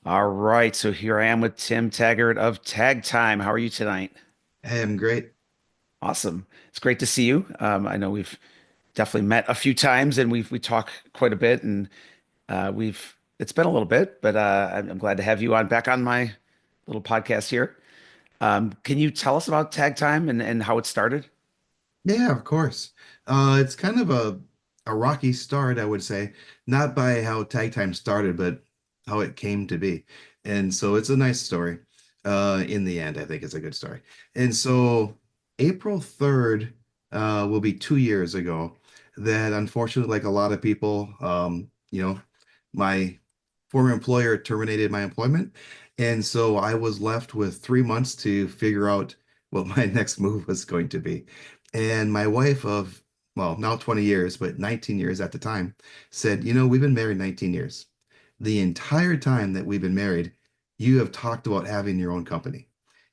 All right, so here I am with Tim Taggart of Tag Time. How are you tonight? Hey, I'm great. Awesome. It's great to see you. I know we've definitely met a few times and we talk quite a bit and we've it's been a little bit, but I'm glad to have you on back on my little podcast here. Can you tell us about Tag Time and how it started? Yeah, of course. It's kind of a rocky start, I would say, not by how tag time started, but how it came to be. And so it's a nice story. In the end, I think it's a good story. And so April 3rd will be 2 years ago that unfortunately, like a lot of people, my former employer terminated my employment. And so I was left with 3 months to figure out what my next move was going to be. And my wife of, well, now 20 years, but 19 years at the time, said, we've been married 19 years. The entire time that we've been married, you have talked about having your own company.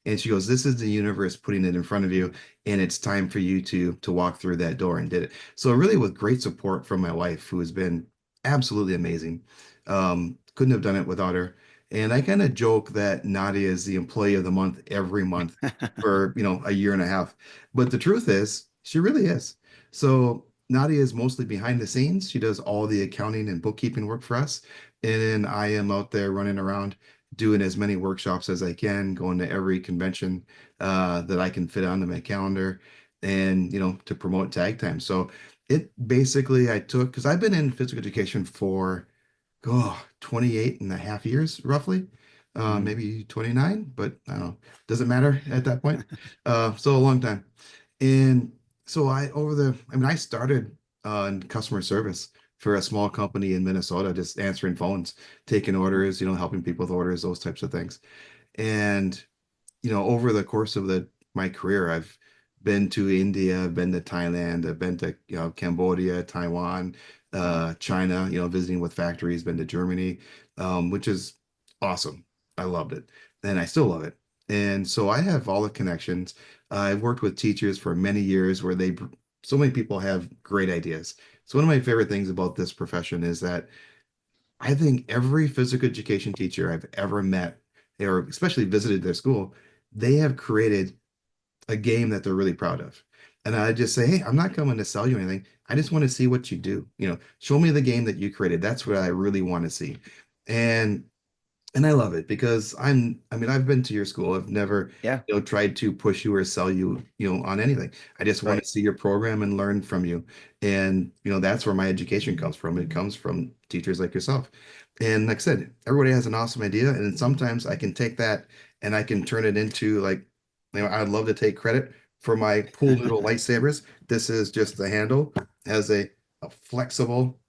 And she goes, this is the universe putting it in front of you, and it's time for you to walk through that door and did it. So really with great support from my wife, who has been absolutely amazing. Couldn't have done it without her. And I kind of joke that Nadia is the employee of the month every month for, a year and a half. But the truth is, she really is. So Nadia is mostly behind the scenes. She does all the accounting and bookkeeping work for us. And then I am out there running around doing as many workshops as I can, going to every convention that I can fit onto my calendar and, to promote tag time. So it basically I took, because I've been in physical education for 28 and a half years roughly, Mm. maybe 29, but I don't know. Doesn't matter at that point. So a long time. And so I started in customer service for a small company in Minnesota, just answering phones, taking orders, helping people with orders, those types of things. And, over the course of my career, I've been to India, I've been to Thailand, I've been to, Cambodia, Taiwan, China, visiting with factories, been to Germany, which is awesome. I loved it. And I still love it. And so I have all the connections. I've worked with teachers for many years where so many people have great ideas. So one of my favorite things about this profession is that I think every physical education teacher I've ever met, or especially visited their school, they have created a game that they're really proud of. And I just say, hey, I'm not coming to sell you anything. I just want to see what you do. Show me the game that you created. That's what I really want to see. And and I love it because I mean, I've been to your school. I've never, Yeah, tried to push you or sell you, on anything. I just want right. to see your program and learn from you. And, that's where my education comes from. It comes from teachers like yourself. And like I said, everybody has an awesome idea. And sometimes I can take that and I can turn it into like, I'd love to take credit for my pool noodle lightsabers. This is just the handle, has a flexible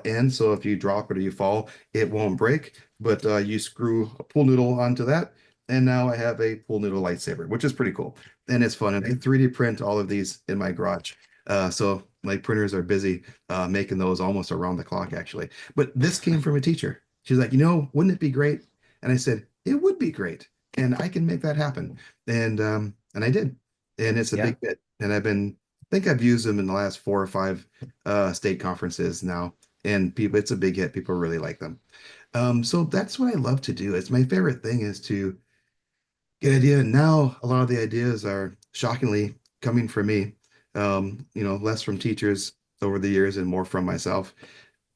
end. So if you drop it or you fall, it won't break, but you screw a pool noodle onto that. And now I have a pool noodle lightsaber, which is pretty cool. And it's fun. And I 3D print all of these in my garage. So my printers are busy making those almost around the clock, actually. But this came from a teacher. She's like, wouldn't it be great? And I said, it would be great. And I can make that happen. And I did. And it's a Yeah. big hit. And I think I've used them in the last 4 or 5 state conferences now. And people, it's a big hit. People really like them. So that's what I love to do. It's my favorite thing is to get idea. Now a lot of the ideas are shockingly coming from me. Less from teachers over the years and more from myself.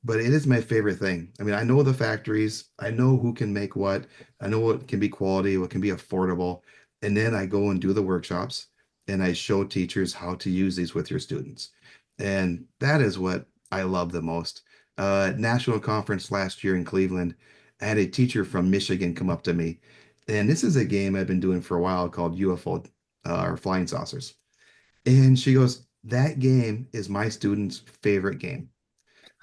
But it is my favorite thing. I mean, I know the factories, I know who can make what, I know what can be quality, what can be affordable. And then I go and do the workshops and I show teachers how to use these with your students. And that is what I love the most. National conference last year in Cleveland, I had a teacher from Michigan come up to me. And this is a game I've been doing for a while called UFO or Flying Saucers. And she goes, that game is my student's favorite game.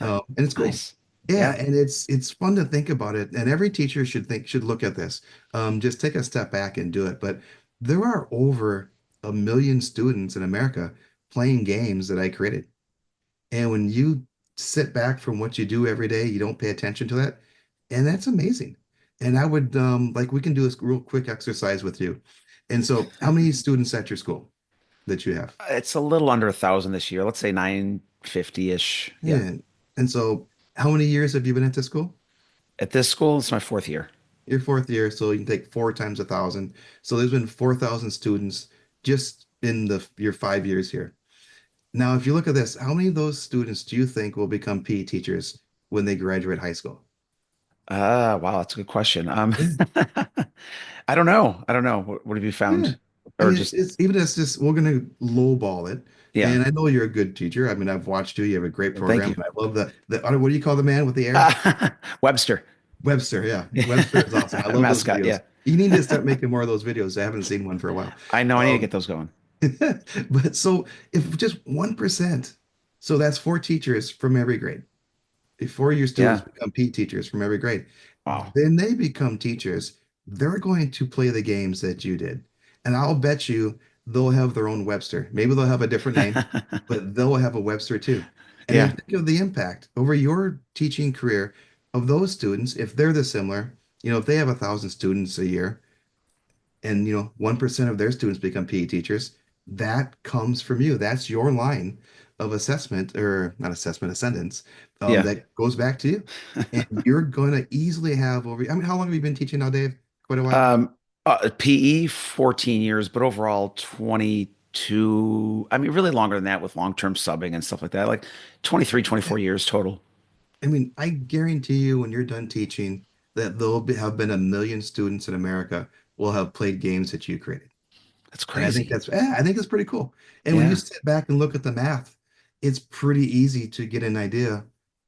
And it's cool. Nice. Yeah, Yeah. and it's fun to think about it. And every teacher should look at this. Just take a step back and do it. But there are over 1 million students in America playing games that I created. And when you sit back from what you do every day, you don't pay attention to that, and that's amazing. And I would like we can do this real quick exercise with you. And so, how many students at your school that you have? It's a little under 1,000 this year. Let's say 950-ish. Yeah. Yeah. And so, how many years have you been at this school? At this school, it's my fourth year. your fourth year, so you can take four times 1,000. So there's been 4,000 students just in the your 5 years here. Now, if you look at this, how many of those students do you think will become PE teachers when they graduate high school? Wow, that's a good question. Yeah. I don't know. I don't know. What have you Yeah. found? I Or mean, just, it's even as just we're gonna lowball it. yeah. And I know you're a good teacher. I mean, I've watched you. You have a great Well, thank program. you. I love the what do you call the man with the air? Webster. Webster. Yeah. Webster is awesome. I love those Mascot. videos. Yeah. You need to start making more of those videos. I haven't seen one for a while. I know I need to Um, get those going. but so if just 1%, so that's four teachers from every grade. If four of your students Yeah. become PE teachers from every grade, Wow. then they become teachers. They're going to play the games that you did. And I'll bet you they'll have their own Webster. Maybe they'll have a different name, but they'll have a Webster too. And then Yeah. think of the impact over your teaching career of those students, if they're the similar, if they have 1,000 students a year, and 1% of their students become PE teachers, that comes from you. That's your line of assessment, or not assessment, ascendance, Yeah. that goes back to you. And you're going to easily have over, I mean, how long have you been teaching now, Dave? Quite a while. Um, PE 14 years, but overall 22. I mean, really longer than that with long-term subbing and stuff like that. Like 23, Yeah. 24 years total. I mean, I guarantee you when you're done teaching that have been 1 million students in America will have played games that you created. That's And crazy. I think it's pretty cool. And when you Yeah. sit back and look at the math, it's pretty easy to get an idea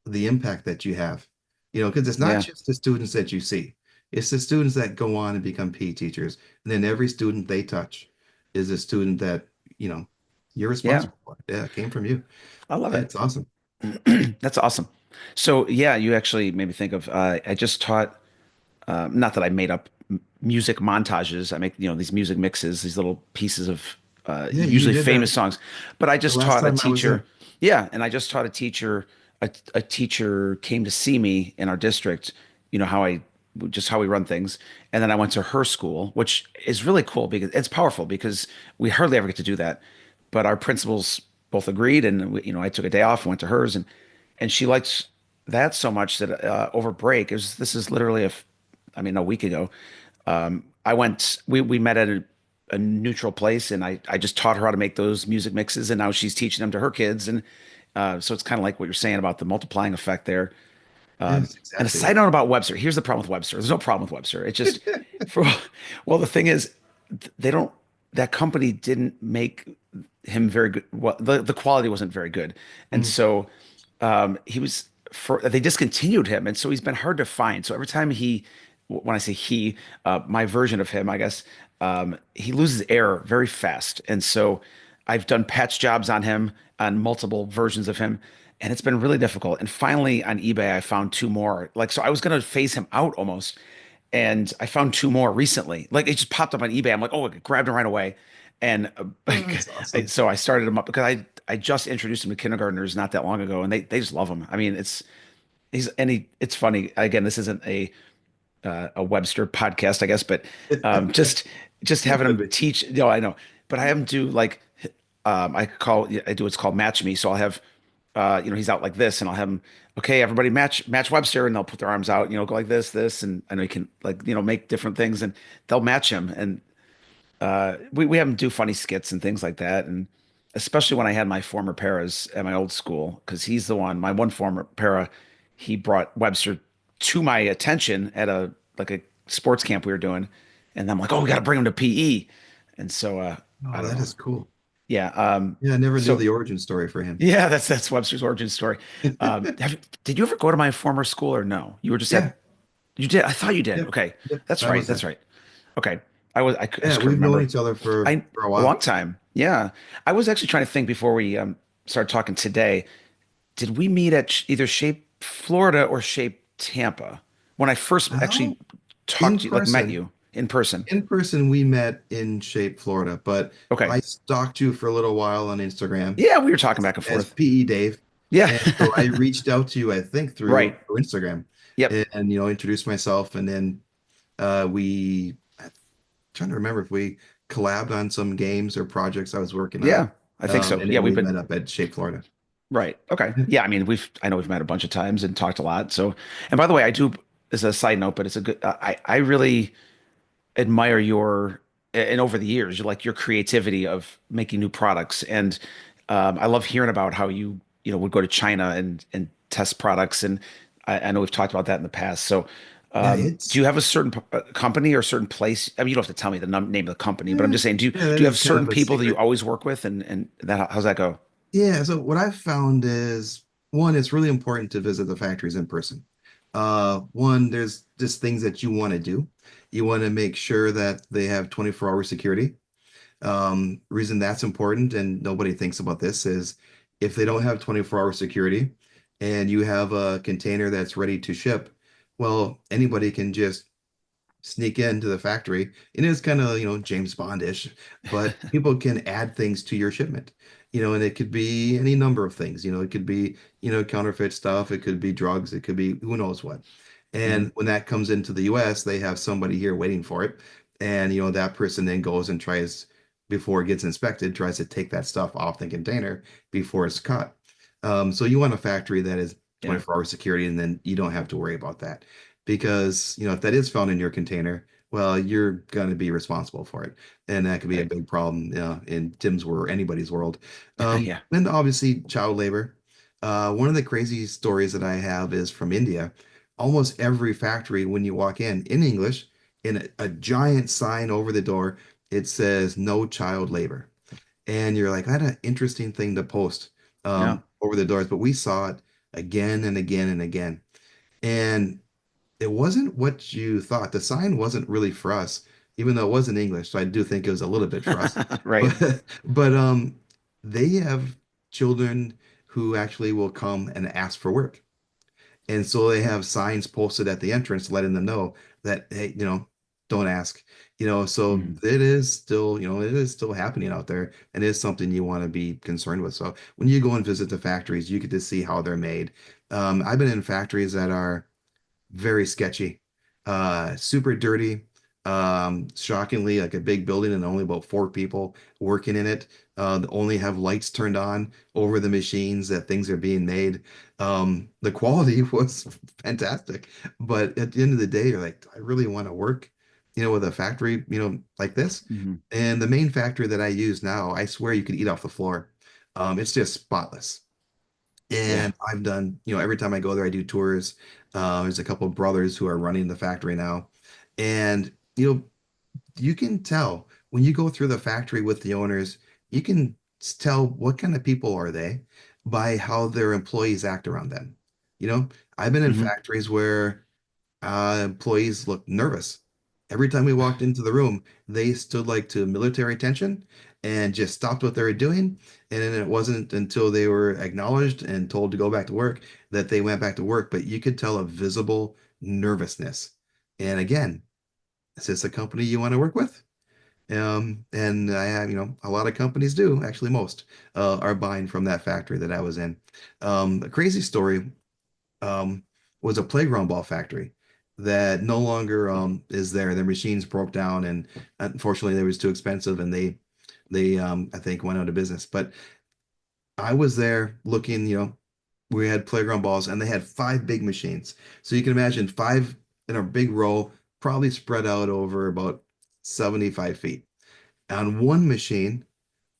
of the impact that you have. Because it's not Yeah. just the students that you see, it's the students that go on and become PE teachers. And then every student they touch is a student that, you know, you're Yeah. responsible for. Yeah, it came from you. I love it. That's awesome. That's awesome. So yeah, you actually made me think of I just taught not that I made up music montages. I make, these music mixes, these little pieces of Yeah, you usually did that famous songs. But I the just last taught a time I was teacher. there. Yeah, and I just taught a teacher. A teacher came to see me in our district. How I just how we run things, and then I went to her school, which is really cool because it's powerful because we hardly ever get to do that. But our principals both agreed, and I took a day off and went to hers, and she liked that so much that over break, this is literally I mean, a week ago. I went, we met at a neutral place and I just taught her how to make those music mixes and now she's teaching them to her kids. And so it's kind of like what you're saying about the multiplying effect there. Yes, And a exactly side that. note about Webster. Here's the problem with Webster. There's no problem with Webster. It's just for, well, the thing is, they don't, that company didn't make him very good. Well, the quality wasn't very good. And Mhm. so they discontinued him. And so he's been hard to find. So every time when I say he, my version of him, I guess, he loses air very fast. And so I've done patch jobs on him, on multiple versions of him, and it's been really difficult. And finally on eBay, I found two more. Like, so I was going to phase him out almost. And I found two more recently. Like, it just popped up on eBay. I'm like, oh, I grabbed him right away. And Oh, that's awesome. so I started him up because I just introduced him to kindergartners not that long ago, and they just love him. I mean, it's funny. Again, this isn't a Webster podcast, I guess, but just It having could him be. teach. No, I know, but I have him do like I do what's called match me. So I'll have he's out like this, and I'll have him. Okay, everybody match Webster, and they'll put their arms out. Go like this, and I know you can like make different things, and they'll match him. And we have him do funny skits and things like that, and especially when I had my former paras at my old school, because my one former para, he brought Webster to my attention at a sports camp we were doing, and I'm like, oh, we got to bring him to PE, and so I Oh, don't that know, is cool. yeah, Yeah, I never knew so the origin story for him. yeah, that's Webster's origin story. Did you ever go to my former school or no? You were just Yeah. at you did. I thought you did. Yep. Okay, Yep. that's I right. was That's there. right. Okay, I Yeah, just couldn't we've known remember. each other for I a A long while. time. Yeah. I was actually trying to think before we started talking today. Did we meet at either Shape Florida or Shape Tampa when I first Well, actually talked in to you, like met person, you in person? in person, we met in Shape, Florida, but Okay. I stalked you for a little while on Instagram Yeah, we were talking as, back and as forth. PE Dave. Yeah. And so I reached out to you, I think, Right. through Instagram Yep. and introduced myself. And then I'm trying to remember if we collabed on some games or projects I was working on. Yeah, I think so. And Yeah, then we've we been met up at Shape, Florida. right. Okay. Yeah. Yeah, I mean, I know we've met a bunch of times and talked a lot. So, and by the way, I do. as a side note, but it's a good. I really admire your and over the years, you like your creativity of making new products, and I love hearing about how you know would go to China and test products, and I know we've talked about that in the past. So, Yeah, do it's you have a certain company or a certain place? I mean, you don't have to tell me the name of the company, but I'm yeah, just saying, yeah, that do you have is kind certain of a people that you secret. always work with, and that how's that go? Yeah, so what I've found is one, it's really important to visit the factories in person. One, there's just things that you want to do. You want to make sure that they have 24-hour security. Reason that's important, and nobody thinks about this, is if they don't have 24-hour security and you have a container that's ready to ship, well, anybody can just sneak into the factory. It is kind of, James Bond-ish, but people can add things to your shipment. And it could be any number of things. It could be, counterfeit stuff, it could be drugs, it could be who knows what. Hmm. And when that comes into the US, they have somebody here waiting for it. And that person then goes and tries, before it gets inspected, tries to take that stuff off the container before it's caught. So you want a factory that is Yeah. 24-hour security, and then you don't have to worry about that because if that is found in your container, well, you're going to be responsible for it, and that could be a Right. big problem in Tim's world or anybody's world. Yeah. And obviously child labor. One of the crazy stories that I have is from India. Almost every factory, when you walk in English, in a giant sign over the door, it says no child labor. And you're like, that's an interesting thing to post Yeah. over the doors, but we saw it again and again and again. And it wasn't what you thought. The sign wasn't really for us, even though it was in English. So I do think it was a little bit for us. Right. But they have children who actually will come and ask for work. And so they have signs posted at the entrance letting them know that, hey, don't ask. So Mhm. it is still, it is still happening out there, and it is something you want to be concerned with. So when you go and visit the factories, you get to see how they're made. I've been in factories that are very sketchy, super dirty. Shockingly, like a big building and only about four people working in it. They only have lights turned on over the machines that things are being made. The quality was fantastic, but at the end of the day, you're like, I really want to work, with a factory, like this. Mhm. And the main factory that I use now, I swear you could eat off the floor. It's just spotless. Yeah. And I've done, every time I go there, I do tours. There's a couple of brothers who are running the factory now. And, you can tell when you go through the factory with the owners, you can tell what kind of people are they by how their employees act around them. You know, I've been in Hmm. factories where employees looked nervous. Every time we walked into the room, they stood like to military attention and just stopped what they were doing. And then it wasn't until they were acknowledged and told to go back to work that they went back to work. But you could tell a visible nervousness. And again, is this a company you want to work with? And I have, a lot of companies do, actually most, are buying from that factory that I was in. A crazy story um, was a playground ball factory that no longer is there. Their machines broke down, and unfortunately, they was too expensive, and they I think went out of business. But I was there looking. We had playground balls, and they had five big machines. So you can imagine five in a big row, probably spread out over about 75 feet. On one machine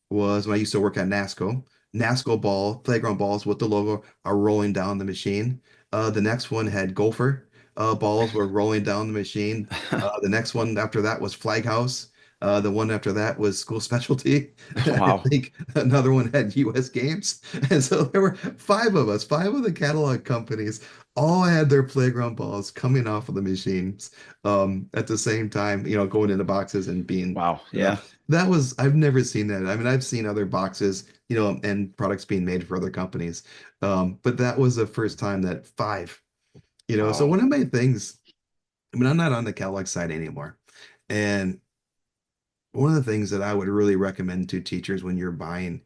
was when I used to work at NASCO. NASCO ball, playground balls with the logo are rolling down the machine. The next one had Gopher balls were rolling down the machine. The next one after that was Flag House. The one after that was School Specialty. I Wow. think another one had US Games. And so there were five of us, five of the catalog companies, all had their playground balls coming off of the machines at the same time, going into boxes and being Wow. put up. Yeah. That was, I've never seen that. I mean, I've seen other boxes, and products being made for other companies. But that was the first time that five, so Wow. one of my things, I mean, I'm not on the Kellogg side anymore. And one of the things that I would really recommend to teachers when you're buying,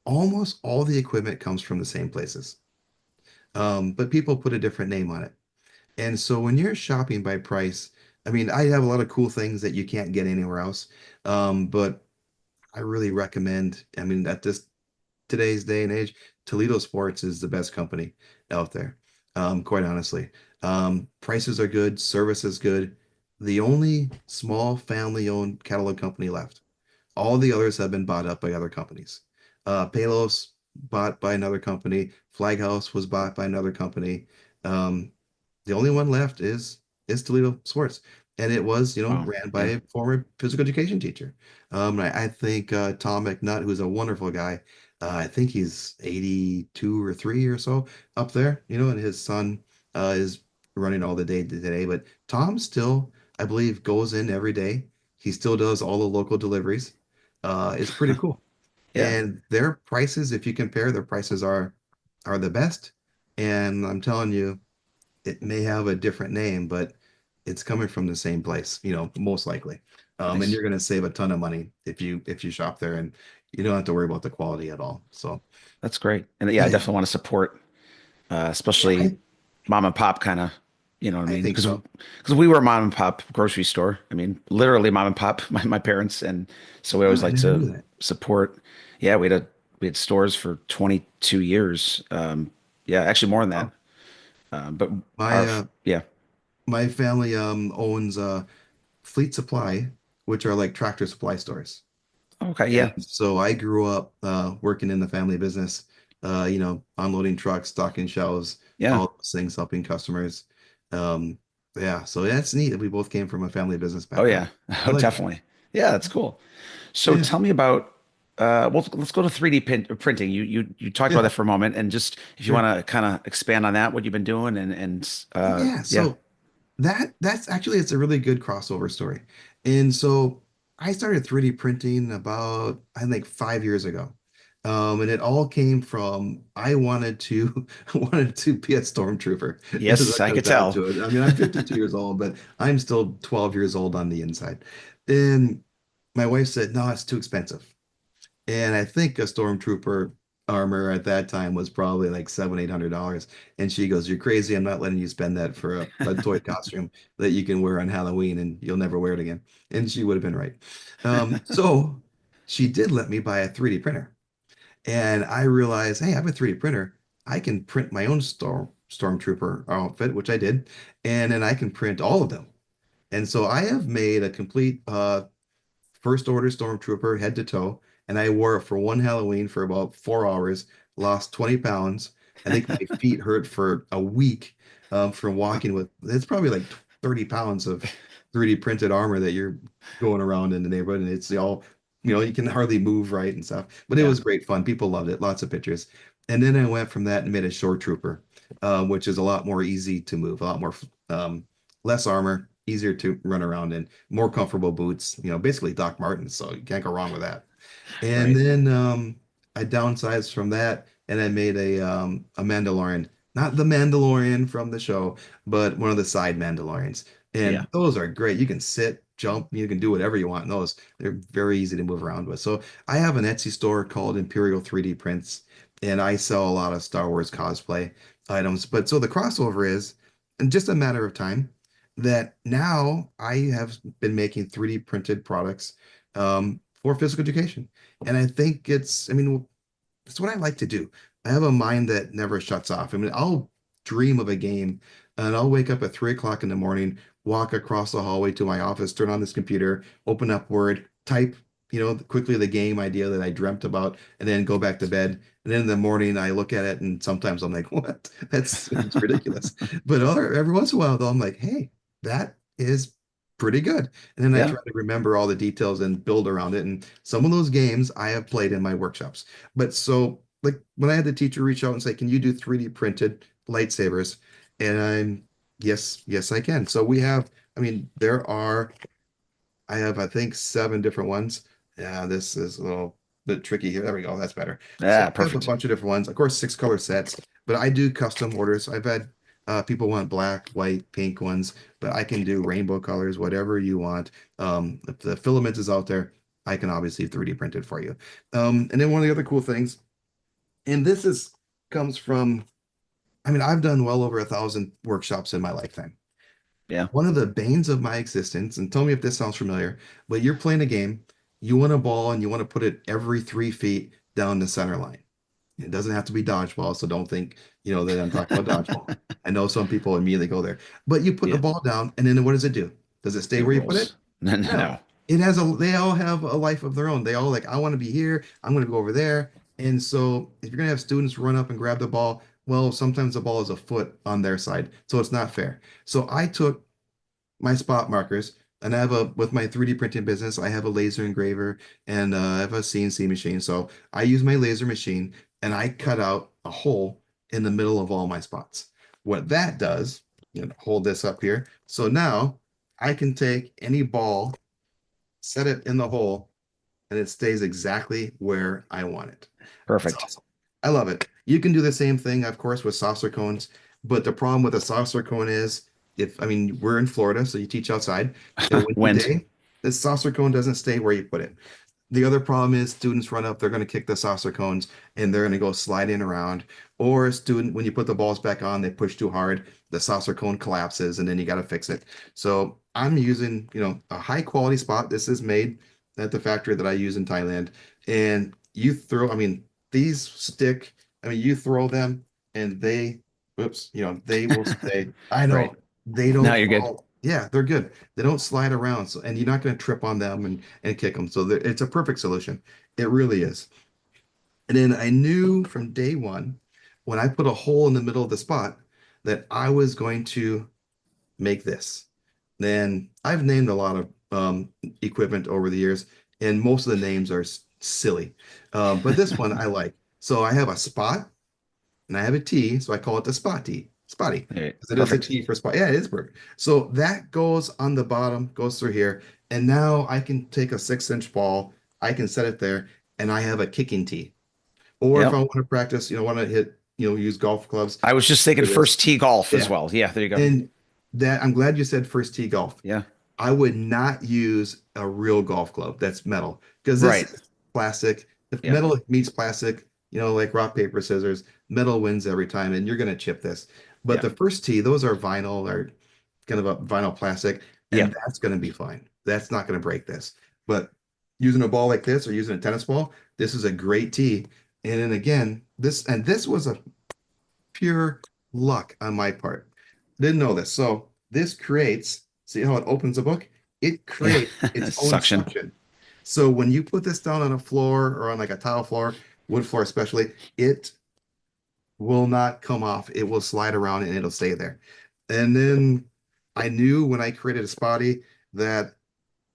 almost all the equipment comes from the same places. But people put a different name on it. And so when you're shopping by price, I mean, I have a lot of cool things that you can't get anywhere else. But I really recommend, I mean, at this today's day and age, Toledo Sports is the best company out there. Quite honestly. Prices are good, service is good. The only small family-owned catalog company left. All the others have been bought up by other companies. Palos bought by another company. Flag House was bought by another company. Um, the only one left is Toledo Sports, and it was Wow. ran by Yeah. a former physical education teacher. I think Tom McNutt, who's a wonderful guy, I think he's 82 or 3 or so up there, and his son is running all the day to day. But Tom still, I believe, goes in every day. He still does all the local deliveries. It's pretty cool. Yeah. And their prices, if you compare, their prices are the best. And I'm telling you, it may have a different name, but it's coming from the same place, most likely. And Nice. you're going to save a ton of money if you shop there, and you don't have to worry about the quality at all. So That's great. And yeah, I yeah, definitely want to support, yeah, especially mom and pop kind of, you know what I I mean? think so. Because we were a mom and pop grocery store. I mean, literally mom and pop, my parents, and so we Oh, always I like never to knew that. support. Yeah, we had stores for 22 years. Yeah, actually more than that. Wow. But My our uh yeah. my family owns Fleet Supply, which are like Tractor Supply stores. Okay, And yeah. so I grew up working in the family business, unloading trucks, stocking shelves, Yeah. all those things, helping customers. Um, yeah, so that's neat that we both came from a family business Oh background. yeah. I Oh, like that. definitely. Yeah, that's cool. So Yeah, tell me about well, let's go to 3D printing. You talked about yeah, that for a moment, and just if you sure. want to kind of expand on that, what you've been doing, and Yeah, yeah. so that's actually it's a really good crossover story. And so I started 3D printing about I think 5 years ago. And it all came from I wanted to wanted to be a stormtrooper as Yes, it I comes could down tell. to it. I mean, I'm 52 years old, but I'm still 12 years old on the inside. And my wife said, "No, it's too expensive." And I think a stormtrooper armor at that time was probably like $700, $800. And she goes, "You're crazy. I'm not letting you spend that for a toy costume that you can wear on Halloween and you'll never wear it again." And she would have been right. So she did let me buy a 3D printer. And I realized, hey, I have a 3D printer. I can print my own stormtrooper outfit, which I did, and then I can print all of them. And so I have made a complete first order stormtrooper head to toe, and I wore it for one Halloween for about 4 hours, lost 20 pounds. I think my feet hurt for a week from walking with it's probably like 30 pounds of 3D printed armor that you're going around in the neighborhood, and it's all, you can hardly move right and stuff. But it Yeah, was great fun. People loved it, lots of pictures. And then I went from that and made a shore trooper, which is a lot more easy to move, a lot more less armor, easier to run around in, more comfortable boots, basically Doc Martens, so you can't go wrong with that. And right. then I downsized from that and I made a Mandalorian, not the Mandalorian from the show, but one of the side Mandalorians. Yeah, And those are great. You can sit, jump, you can do whatever you want in those. They're very easy to move around with. So I have an Etsy store called Imperial 3D Prints, and I sell a lot of Star Wars cosplay items. But so the crossover is in just a matter of time that now I have been making 3D printed products for physical education. And I think I mean, it's what I like to do. I have a mind that never shuts off. I mean, I'll dream of a game and I'll wake up at 3 o'clock in the morning, walk across the hallway to my office, turn on this computer, open up Word, type, quickly the game idea that I dreamt about, and then go back to bed. And then in the morning, I look at it and sometimes I'm like, what? It's ridiculous. But every once in a while, though, I'm like, hey, that is pretty good. And then I yeah, try to remember all the details and build around it. And some of those games I have played in my workshops. But so, like, when I had the teacher reach out and say, "Can you do 3D printed lightsabers?" And yes, yes, I can. So I mean, I have, I think, 7 different ones. Yeah, this is a little bit tricky here. There we go. That's better. So yeah, I have a perfect. bunch of different ones. Of course, 6 color sets, but I do custom orders. I've had people want black, white, pink ones, but I can do rainbow colors, whatever you want. If the filament is out there, I can obviously 3D print it for you. And then one of the other cool things, and this is comes from, I mean, I've done well over 1,000 workshops in my lifetime. Yeah, One of the banes of my existence, and tell me if this sounds familiar, but you're playing a game, you want a ball and you want to put it every 3 feet down the center line. It doesn't have to be dodgeball, so don't think, that I'm talking about dodgeball. I know some people immediately go there, but you put the Yeah, ball down, and then what does it do? Does it stay it where you put it? rolls. No, no, No. no. They all have a life of their own. They all like, I want to be here, I'm going to go over there. And so if you're going to have students run up and grab the ball, well, sometimes the ball is a foot on their side, so it's not fair. So I took my spot markers, and I have with my 3D printing business, I have a laser engraver and I have a CNC machine. So I use my laser machine and I cut out a hole in the middle of all my spots. What that does, hold this up here. So now I can take any ball, set it in the hole, and it stays exactly where I want it. It's Perfect. awesome. I love it. You can do the same thing, of course, with saucer cones, but the problem with a saucer cone is I mean, we're in Florida, so you teach outside. In a windy Wind. day, the saucer cone doesn't stay where you put it. The other problem is students run up, they're going to kick the saucer cones and they're going to go sliding around. Or a student, when you put the balls back on, they push too hard, the saucer cone collapses and then you got to fix it. So I'm using, a high quality spot. This is made at the factory that I use in Thailand. And I mean, these stick, I mean, you throw them and whoops, they will stay. I Right. know they Now don't you're good. fall. Yeah, they're good. They don't slide around. So, and you're not going to trip on them and kick them. So it's a perfect solution. It really is. And then I knew from day one, when I put a hole in the middle of the spot, that I was going to make this. Then I've named a lot of equipment over the years, and most of the names are silly. But this one I like. So I have a spot and I have a T, so I call it the spot T, spotty, Right. because it is a Perfect. T for spot. Yeah, it is perfect. So that goes on the bottom, goes through here, and now I can take a 6-inch ball, I can set it there, and I have a kicking tee. Or if I Yep. want to practice, want to hit, use golf clubs, I was just thinking do this. first tee golf as Yeah, well. Yeah, there you go. and that I'm glad you said first tee golf. Yeah. I would not use a real golf club that's metal because this Right. is plastic. If Yeah. metal meets plastic, like rock, paper, scissors, metal wins every time, and you're going to chip this. But Yeah. the first tee, those are vinyl or kind of a vinyl plastic, Yeah. and that's going to be fine. That's not going to break this. But using a ball like this or using a tennis ball, this is a great tee. And then again, this was a pure luck on my part. Didn't know this. So this creates, see how it opens a book? It Yeah. creates its own Suction. suction. So when you put this down on a floor or on like a tile floor, wood floor especially, it will not come off. It will slide around and it'll stay there. And then I knew when I created a spotty that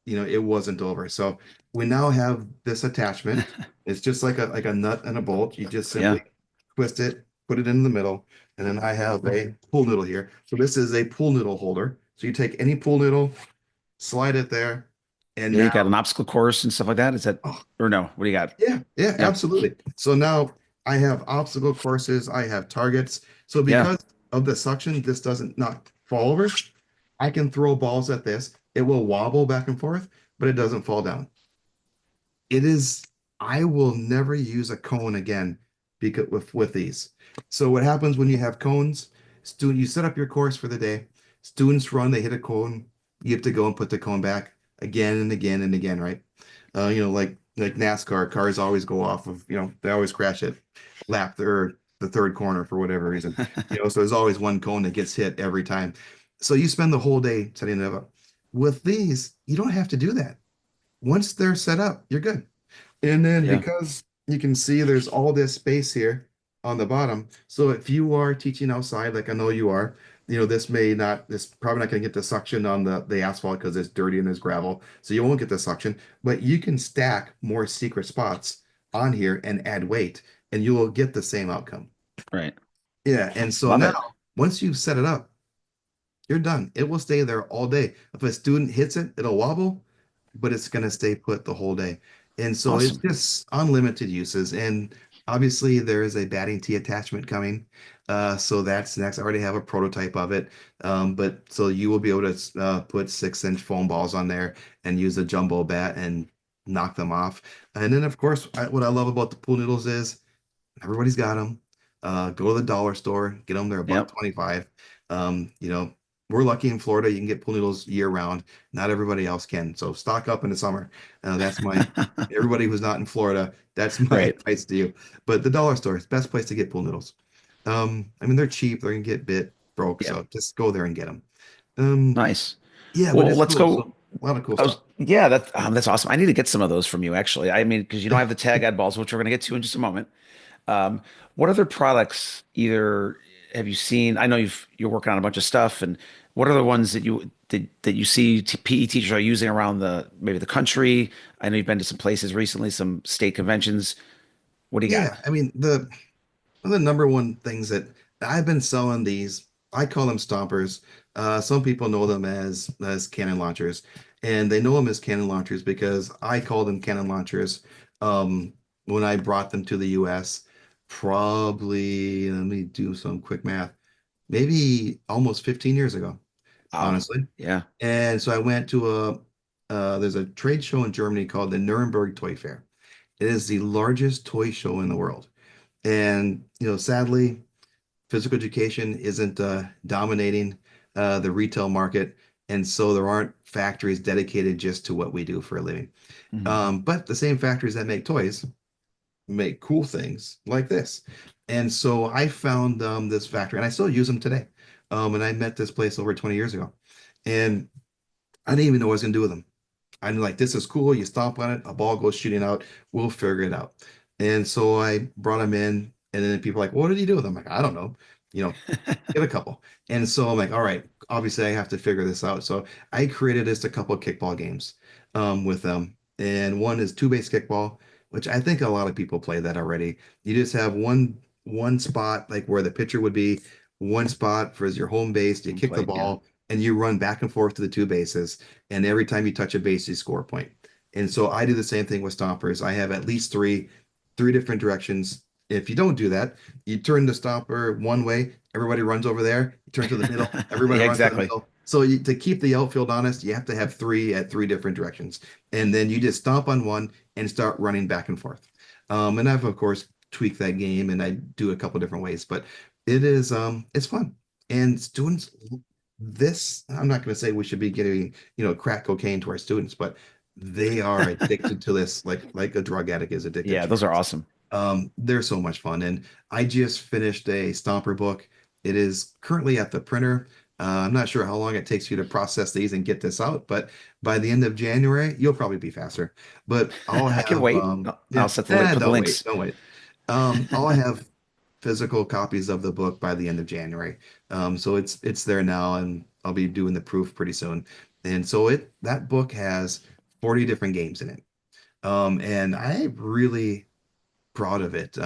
it wasn't over. So we now have this attachment. It's just like a nut and a bolt. You just Yeah. simply twist it, put it in the middle, and then I have a pool noodle here. So this is a pool noodle holder. So you take any pool noodle, slide it there, and Yeah. You now, got an obstacle course and stuff like that. Is that, oh, or no? What do you got? yeah, yeah, Yeah. absolutely. So now I have obstacle courses, I have targets. So Yeah. because of the suction, this doesn't not fall over. I can throw balls at this. It will wobble back and forth, but it doesn't fall down. It is, I will never use a cone again because with these. So what happens when you have cones? You set up your course for the day. Students run, they hit a cone. You have to go and put the cone back again and again and again, right? Like NASCAR, cars always go off of, they always crash at the third corner for whatever reason. So there's always one cone that gets hit every time. So you spend the whole day setting it up. With these, you don't have to do that. Once they're set up, you're good. And then Yeah. because you can see there's all this space here on the bottom. So if you are teaching outside, like I know you are, this probably not going to get the suction on the asphalt because it's dirty and there's gravel. So you won't get the suction, but you can stack more secret spots on here and add weight and you will get the same outcome. Right. Yeah. And so Love now it. once you've set it up, you're done. It will stay there all day. If a student hits it, it'll wobble, but it's going to stay put the whole day. And so it's Awesome. just unlimited uses. And obviously, there is a batting tee attachment coming. So that's next. I already have a prototype of it. But so you will be able to put 6-inch foam balls on there and use a jumbo bat and knock them off. And then, of course, what I love about the pool noodles is everybody's got them. Go to the dollar store, get them. They're a buck Yep. 25. Um, you know, we're lucky in Florida, you can get pool noodles year round. Not everybody else can. So stock up in the summer. That's my everybody who's not in Florida, that's my Right. advice to you. But the dollar store is the best place to get pool noodles. I mean, they're cheap, they're gonna get bit broke, Yeah. so just go there and get them. Um, Nice. yeah, but Well, it's let's cool. go. So a lot of cool stuff. Yeah, that's awesome. I need to get some of those from you, actually. I mean, because I have the Tag-Ed balls, which we're going to get to in just a moment. Um, what other products either have you seen? I know you're working on a bunch of stuff, and what are the ones that you see PE teachers are using around the maybe the country? I know you've been to some places recently, some state conventions. What do you got? Yeah, I mean, one of the number one things that I've been selling these, I call them stompers. Some people know them as cannon launchers, and they know them as cannon launchers because I call them cannon launchers when I brought them to the US. Probably, let me do some quick math, maybe almost 15 years ago, Wow. honestly. Yeah. And so I went to there's a trade show in Germany called the Nuremberg Toy Fair. It is the largest toy show in the world. And, sadly, physical education isn't dominating the retail market. And so there aren't factories dedicated just to what we do for a living. Mhm. But the same factories that make toys make cool things like this. And so I found this factory and I still use them today. And I met this place over 20 years ago. And I didn't even know what I was going to do with them. I'm like, this is cool. You stomp on it, a ball goes shooting out. We'll figure it out. And so I brought him in, and then people are like, what did he do with them? I'm like, I don't know. You know, get a couple. And so I'm like, all right, obviously I have to figure this out. So I created just a couple of kickball games with them. And one is two-base kickball, which I think a lot of people play that already. You just have one spot like where the pitcher would be, one spot for as your home base. You Home kick the plate. Yeah. ball and you run back and forth to the two bases. And every time you touch a base, you score a point. And so I do the same thing with stompers. I have at least three different directions. If you don't do that, you turn the stopper one way, everybody runs over there. You turn to the middle, everybody Yeah, runs to the exactly. middle. So to keep the outfield honest, you have to have three at three different directions. And then you just stomp on one and start running back and forth. And I've, of course, tweaked that game and I do a couple different ways, but it's fun. And students, I'm not going to say we should be getting, crack cocaine to our students, but they are addicted to this like a drug addict is addicted Yeah, to those are drugs. awesome. They're so much fun. And I just finished a Stomper book. It is currently at the printer. I'm not sure how long it takes you to process these and get this out, but by the end of January, you'll probably be faster. But I'll I can have, wait. I'll yeah, set the link, put the don't wait, links. don't wait. I'll have physical copies of the book by the end of January. So it's there now, and I'll be doing the proof pretty soon. And so that book has 40 different games in it. And I'm really proud of it.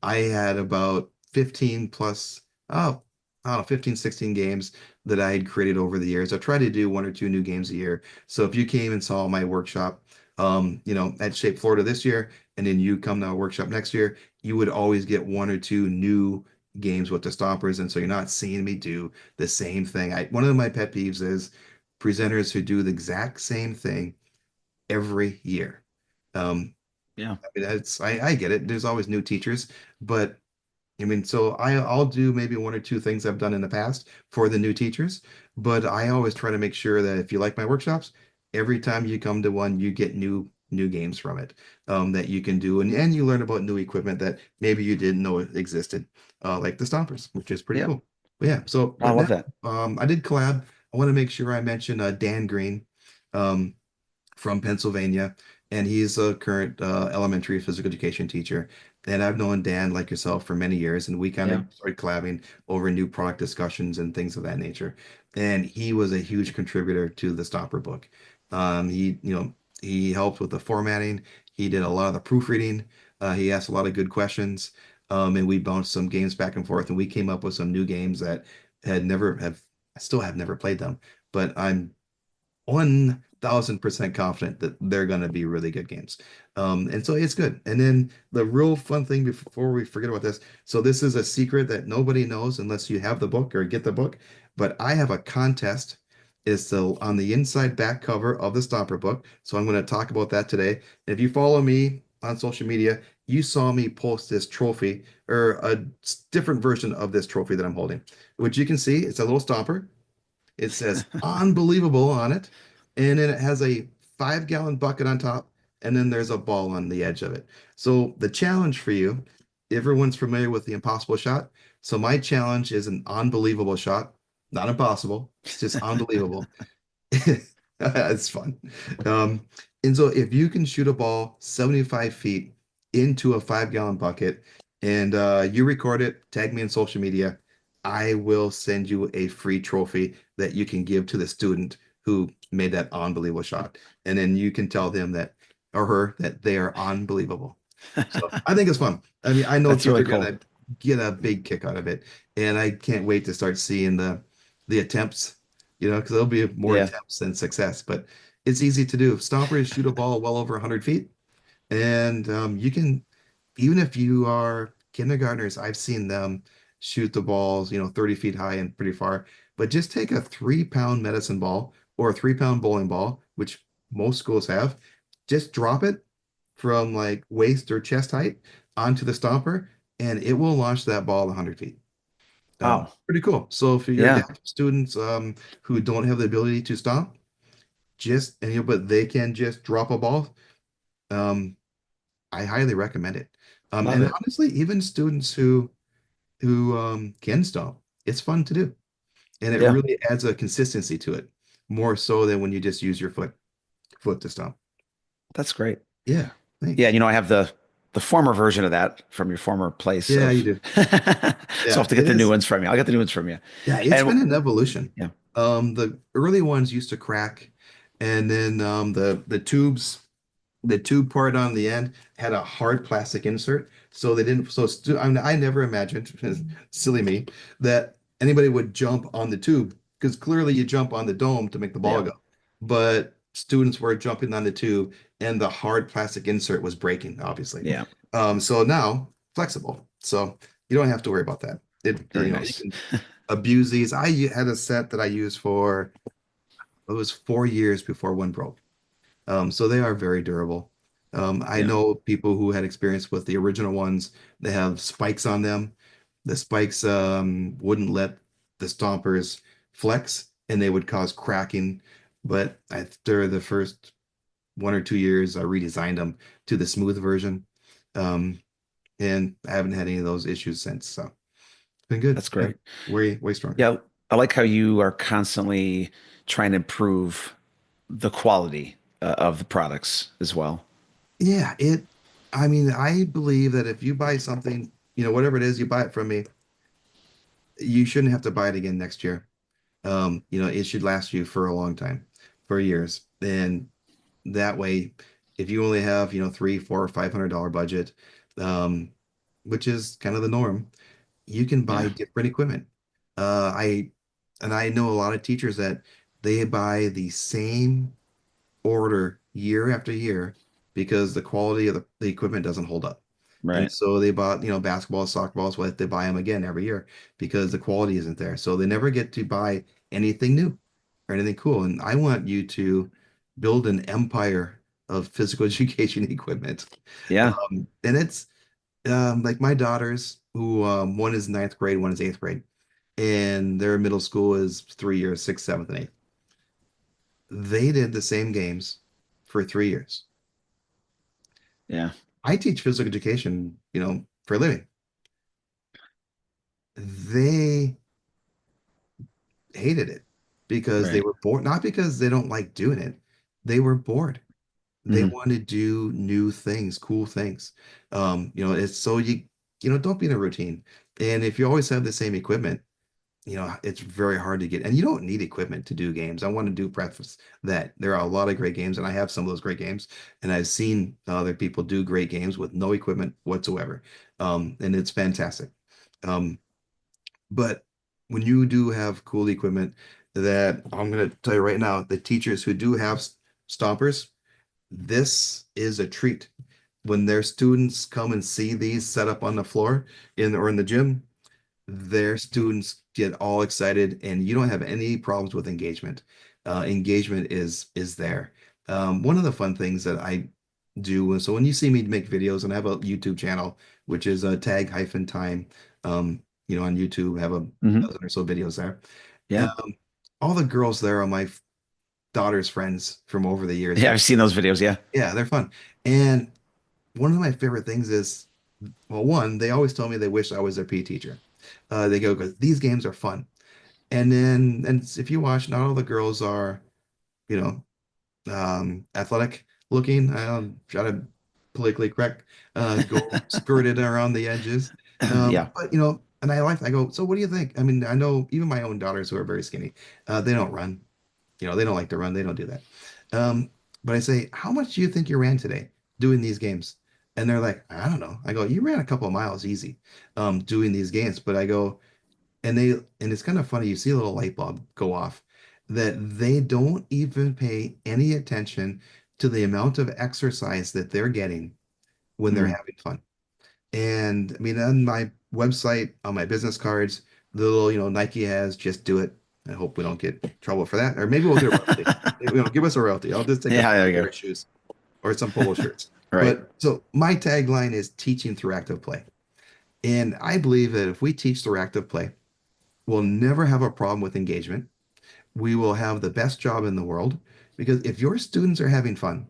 I had about 15 plus, oh, I don't know, 15, 16 games that I had created over the years. I try to do one or two new games a year. So if you came and saw my workshop, at Shape Florida this year, and then you come to our workshop next year, you would always get one or two new games with the stompers. And so you're not seeing me do the same thing. One of my pet peeves is presenters who do the exact same thing every year. Um, Yeah. I mean, I get it. There's always new teachers, but I mean, so I'll do maybe one or two things I've done in the past for the new teachers, but I always try to make sure that if you like my workshops, every time you come to one, you get new games from it that you can do, and you learn about new equipment that maybe you didn't know it existed, like the stompers, which is pretty Yeah. cool. But yeah, so I but now love that. I did collab. I want to make sure I mention Dan Green. Um, from Pennsylvania, and he's a current elementary physical education teacher. And I've known Dan, like yourself, for many years, and we kind Yeah. of started collabing over new product discussions and things of that nature. And he was a huge contributor to the Stopper book. He helped with the formatting. He did a lot of the proofreading. He asked a lot of good questions, and we bounced some games back and forth. And we came up with some new games that had never have I still have never played them, but I'm 1000% confident that they're going to be really good games. And so it's good. And then the real fun thing before we forget about this, so this is a secret that nobody knows unless you have the book or get the book, but I have a contest. Is still on the inside back cover of the Stomper book. So I'm going to talk about that today. If you follow me on social media, you saw me post this trophy or a different version of this trophy that I'm holding, which you can see it's a little Stomper It says unbelievable on it. And then it has a 5 gallon bucket on top. And then there's a ball on the edge of it. So the challenge for you, everyone's familiar with the impossible shot. So my challenge is an unbelievable shot, not impossible. It's just unbelievable. It's fun. Um, and so if you can shoot a ball 75 feet into a 5 gallon bucket and you record it, tag me in social media, I will send you a free trophy that you can give to the student who made that unbelievable shot. And then you can tell them that or her that they are unbelievable. So I think it's fun. I mean, I know That's kids really are gonna cool. get a big kick out of it, and I can't wait to start seeing the attempts, because there'll be more Yeah. attempts than success. But it's easy to do. Stompers shoot a ball well over 100 feet, and you can, even if you are kindergartners, I've seen them shoot the balls, 30 feet high and pretty far. But just take a 3 pound medicine ball or a 3 pound bowling ball, which most schools have, just drop it from like waist or chest height onto the stomper, and it will launch that ball 100 feet. Wow. Pretty cool. So for your Yeah. deaf students who don't have the ability to stomp, but they can just drop a ball. Um, I highly recommend it. Love And it. honestly, even students who can stomp, it's fun to do, and it Yeah. really adds a consistency to it, more so than when you just use your foot to stomp. That's great. Yeah, Yeah, thanks. I have the former version of that from your former place Yeah, you of do. so I'll Yeah, have to get it the new is. ones from you. I'll get the new ones from you. Yeah, it's And been an evolution. yeah, The early ones used to crack, and then the tube part on the end had a hard plastic insert, so they didn't. I mean, I never imagined, silly me, that anybody would jump on the tube because clearly you jump on the dome to make the ball yeah, go, but students were jumping on the tube, and the hard plastic insert was breaking, obviously. yeah. So now flexible, so you don't have to worry about that. Very You nice. can abuse these. Had a set that I used for it was 4 years before one broke. So they are very durable. I Yeah, know people who had experience with the original ones. They have spikes on them. The spikes wouldn't let the stompers flex, and they would cause cracking. But after the first 1 or 2 years, I redesigned them to the smooth version, um, and I haven't had any of those issues since. So it's been good. that's Yeah, great. way stronger. Yeah, I like how you are constantly trying to improve the quality of the products as well. Yeah, I mean, I believe that if you buy something, whatever it is, you buy it from me, you shouldn't have to buy it again next year. It should last you for a long time, for years. And that way, if you only have, three, four, or $500 budget, um, which is kind of the norm, you can buy Yeah, different equipment. Uh, I and I know a lot of teachers that they buy the same order year after year because the quality of the equipment doesn't hold up. And right. so they bought, basketballs, soccer balls, what they buy them again every year because the quality isn't there. So they never get to buy anything new or anything cool. And I want you to build an empire of physical education equipment. Yeah, And it's like my daughters, who one is ninth grade, one is eighth grade, and their middle school is 3 years, sixth, seventh, and eighth. They did the same games for 3 years. yeah, I teach physical education, for a living. They hated it because they right. were bored, not because they don't like doing it. They were bored. They Hmm. want to do new things, cool things. It's so don't be in a routine. And if you always have the same equipment, it's very hard to get, and you don't need equipment to do games. I want to do preface that there are a lot of great games, and I have some of those great games, and I've seen other people do great games with no equipment whatsoever. And it's fantastic. Um, but when you do have cool equipment that I'm going to tell you right now, the teachers who do have stompers, this is a treat. When their students come and see these set up on the floor in the gym, their students get all excited and you don't have any problems with engagement. Engagement is there. One of the fun things that I do, so when you see me make videos, and I have a YouTube channel, which is a tag-time, on YouTube, have a Hmm. dozen or so videos there. Yeah, Um, all the girls there are my daughter's friends from over the years. Yeah, I've seen those videos. Yeah. Yeah, they're fun. And one of my favorite things is, well, one, they always tell me they wish I was their PE teacher. They go, because these games are fun. And then, and if you watch, not all the girls are, you know, athletic looking. I don't try to politically correct, go skirted around the edges. Yeah. But and I go, so what do you think? I mean, I know even my own daughters who are very skinny, they don't run. They don't like to run. They don't do that. Um, but I say, how much do you think you ran today doing these games? And they're like, I don't know. I go, you ran a couple of miles easy, doing these games. But I go, and it's kind of funny. You see a little light bulb go off that they don't even pay any attention to the amount of exercise that they're getting when they're Mm. having fun. And I mean, on my website, on my business cards, the little, Nike has just do it. I hope we don't get in trouble for that. Or maybe we'll get a royalty. Give us a royalty. I'll just take a Yeah, there you pair go. of shoes or some polo shirts. Right. But so my tagline is teaching through active play. And I believe that if we teach through active play, we'll never have a problem with engagement. We will have the best job in the world because if your students are having fun,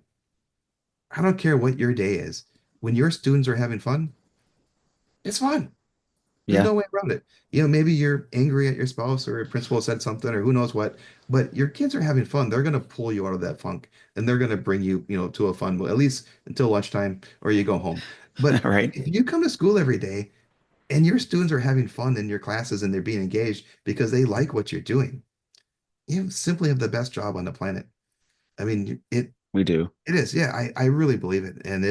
I don't care what your day is. When your students are having fun, it's fun. There's Yeah. no way around it. Maybe you're angry at your spouse or a principal said something or who knows what, but your kids are having fun. They're going to pull you out of that funk and they're going to bring you, to a fun, at least until lunchtime or you go home. But Right. if you come to school every day and your students are having fun in your classes and they're being engaged because they like what you're doing, you simply have the best job on the planet. I mean, We do. it is. Yeah, I really believe it. And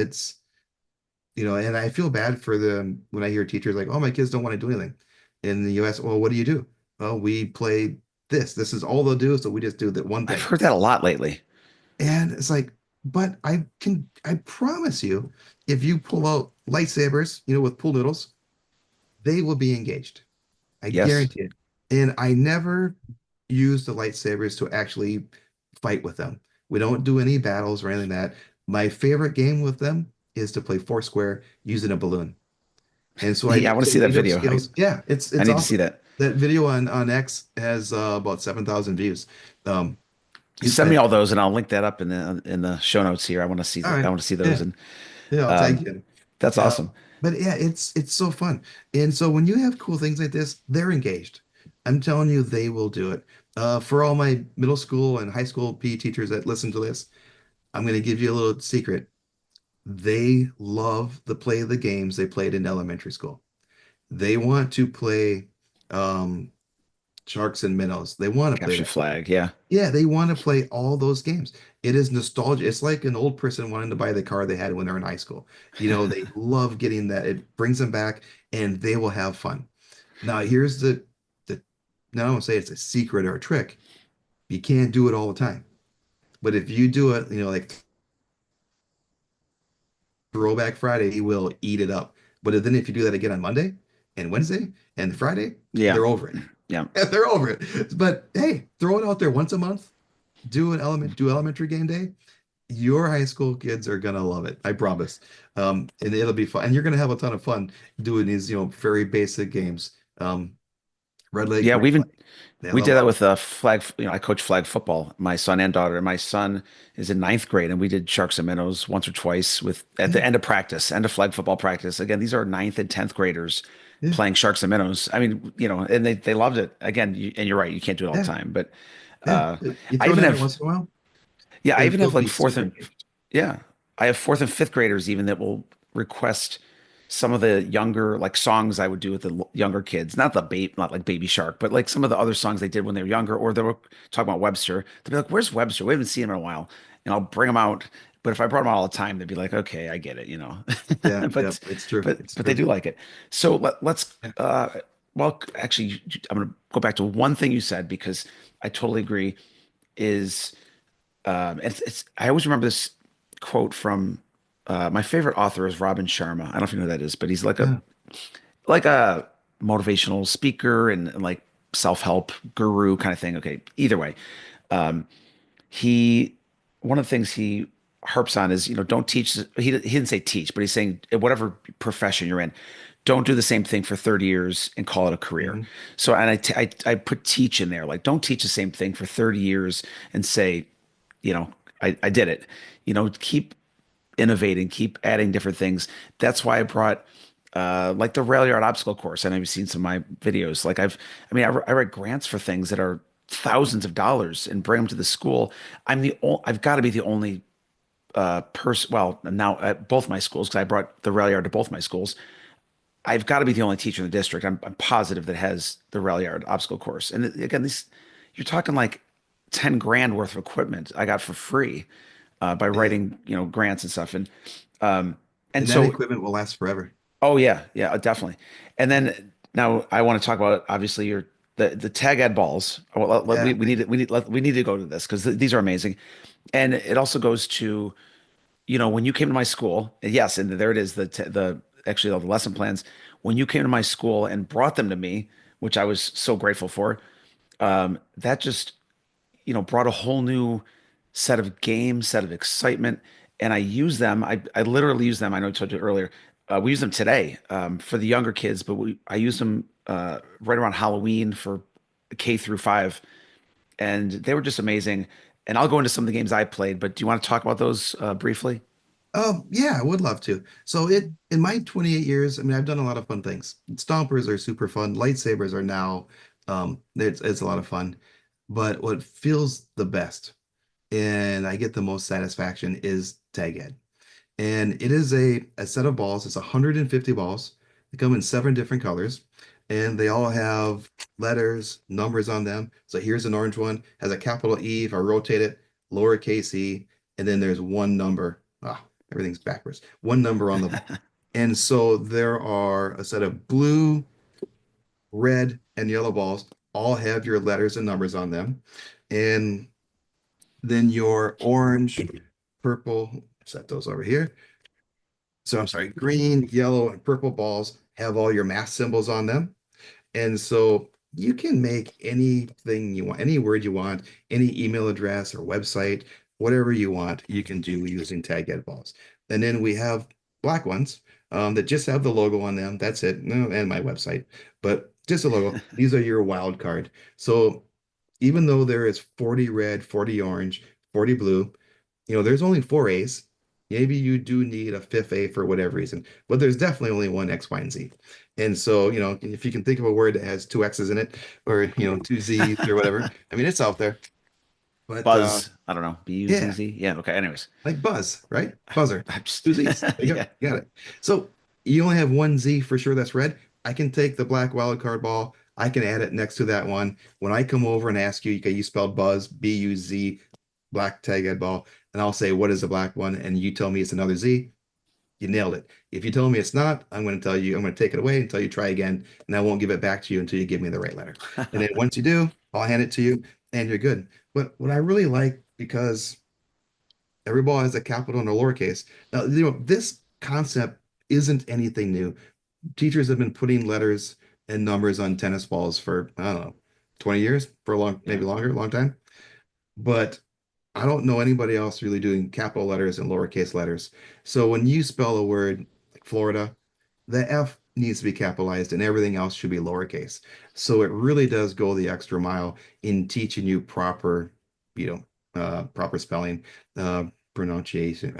and I feel bad for them when I hear teachers like, oh, my kids don't want to do anything. In the US, well, what do you do? Well, we play this. This is all they'll do. So we just do that one I've thing. heard that a lot lately. And it's like, but I promise you, if you pull out lightsabers, with pool noodles, they will be engaged. I Yes. guarantee it. And I never use the lightsabers to actually fight with them. We don't do any battles or anything like that. My favorite game with them is to play Foursquare using a balloon. And so I Yeah, I do want to some see that meetup video. skills. Yeah, it's I it's need to see awesome. that. That video on X has about 7,000 views. Um, it's Send me all those, fantastic. and I'll link that up in the show notes here. I want to see All that. I right. want to see those, Yeah. and Yeah, I'll tag um, you. that's Uh, awesome. but yeah, it's so fun. And so when you have cool things like this, they're engaged. I'm telling you, they will do it. For all my middle school and high school PE teachers that listen to this, I'm going to give you a little secret. They love the play of the games they played in elementary school. They want to play um, sharks and minnows. They want to play Capture that game. flag. Yeah. Yeah, they want to play all those games. It is nostalgia. It's like an old person wanting to buy the car they had when they were in high school. They love getting that. It brings them back and they will have fun. Now, here's the now I don't want to say it's a secret or a trick. You can't do it all the time. But if you do it, like Throwback Friday, he will eat it up. But then if you do that again on Monday and Wednesday and Friday, Yeah. they're over it. Yeah. They're over it. But hey, throw it out there once a month. Do elementary game day. Your high school kids are gonna love it. I promise. And it'll be fun. And you're gonna have a ton of fun doing these, very basic games. Red light, Yeah. green We even light. They we love did them that all. with flag. I coach flag football. My son and daughter. My son is in ninth grade, and we did sharks and minnows once or twice with at the Yeah, end of practice, end of flag football practice. Again, these are ninth and tenth graders yeah, playing sharks and minnows. I mean, and they loved it. Again, and you're right. You can't do it all the yeah, time, but yeah. uh, You I throw it even in there have once in a while, yeah, I and even they'll have like be fourth super and engaged. yeah, I have fourth and fifth graders even that will request some of the younger like songs I would do with the younger kids, not not like Baby Shark, but like some of the other songs they did when they were younger, or they were talking about Webster. They'd be like, "Where's Webster? We haven't seen him in a while," and I'll bring them out. But if I brought them out all the time, they'd be like, "Okay, I get it." Yeah, yeah, But it's true. It's they true. do like it. So let's Yeah, well, actually, I'm going to go back to one thing you said because I totally agree. Is it's I always remember this quote from my favorite author is Robin Sharma. I don't know if you know who that is, but he's yeah, like a motivational speaker and like self-help guru kind of thing. Okay, either way, he one of the things he harps on is don't teach. He didn't say teach, but he's saying whatever profession you're in, don't do the same thing for 30 years and call it a career. Hmm. So, and I put teach in there, like, don't teach the same thing for 30 years and say, you know, I did it. Keep innovating, keep adding different things. That's why I brought like the rail yard obstacle course. I know you've seen some of my videos. Like I write grants for things that are thousands of dollars and bring them to the school. I've got to be the only person. Well, now at both my schools, because I brought the rail yard to both my schools. I've got to be the only teacher in the district. I'm positive that has the rail yard obstacle course. And again, these you're talking like 10 grand worth of equipment I got for free by Yeah. writing, grants and stuff. Um, and And that so, equipment will last forever. oh yeah, yeah, definitely. And then now I want to talk about obviously the TAGG-ED balls. Well, Yeah. we need to go to this because these are amazing. And it also goes to, when you came to my school, yes, and there it is, the actually all the lesson plans. When you came to my school and brought them to me, which I was so grateful for, that just brought a whole new set of games, set of excitement. And I use them. I literally use them. I know I told you earlier. We use them today for the younger kids, but I use them right around Halloween for K through 5, and they were just amazing. And I'll go into some of the games I played, but do you want to talk about those briefly? Oh, yeah, I would love to. So in my 28 years, I mean, I've done a lot of fun things. Stompers are super fun. Lightsabers are now, it's a lot of fun. But what feels the best and I get the most satisfaction is tag ed. And it is a set of balls. It's 150 balls. They come in 7 different colors, and they all have letters, numbers on them. So here's an orange one, has a capital E. If I rotate it, lowercase e, and then there's one number. Ah, everything's backwards. One number on the ball. And so there are a set of blue, red, and yellow balls. All have your letters and numbers on them. And then your orange, purple, set those over here. So I'm sorry, green, yellow, and purple balls have all your math symbols on them. And so you can make anything you want, any word you want, any email address or website, whatever you want, you can do using Tag-Ed balls. And then we have black ones that just have the logo on them. That's it. No, and my website, but just a logo. These are your wild card. So even though there is 40 red, 40 orange, 40 blue, there's only 4 A's. Maybe you do need a fifth A for whatever reason, but there's definitely only one X, Y, and Z. And so, if you can think of a word that has 2 X's in it or, 2 Z's or whatever, I mean, it's out there. But Buzz. I don't know. yeah, Buzz. Yeah. Okay. Anyways, like buzz, right? Buzzer. I'm just 2 Z's. There you go. yeah. Got it. So you only have one Z for sure that's red. I can take the black wild card ball. I can add it next to that one. When I come over and ask you, okay, you spelled buzz, B-U-Z, black tag ed ball, and I'll say, what is the black one? And you tell me it's another Z, you nailed it. If you tell me it's not, I'm going to tell you, I'm going to take it away until you try again, and I won't give it back to you until you give me the right letter. And then once you do, I'll hand it to you, and you're good. But what I really like, because every ball has a capital and a lowercase. Now, this concept isn't anything new. Teachers have been putting letters and numbers on tennis balls for, I don't know, 20 years, for a long, Yeah. maybe longer, long time. But I don't know anybody else really doing capital letters and lowercase letters. So when you spell a word like Florida, the F needs to be capitalized and everything else should be lowercase. So it really does go the extra mile in teaching you proper, proper spelling, uh, pronunciation.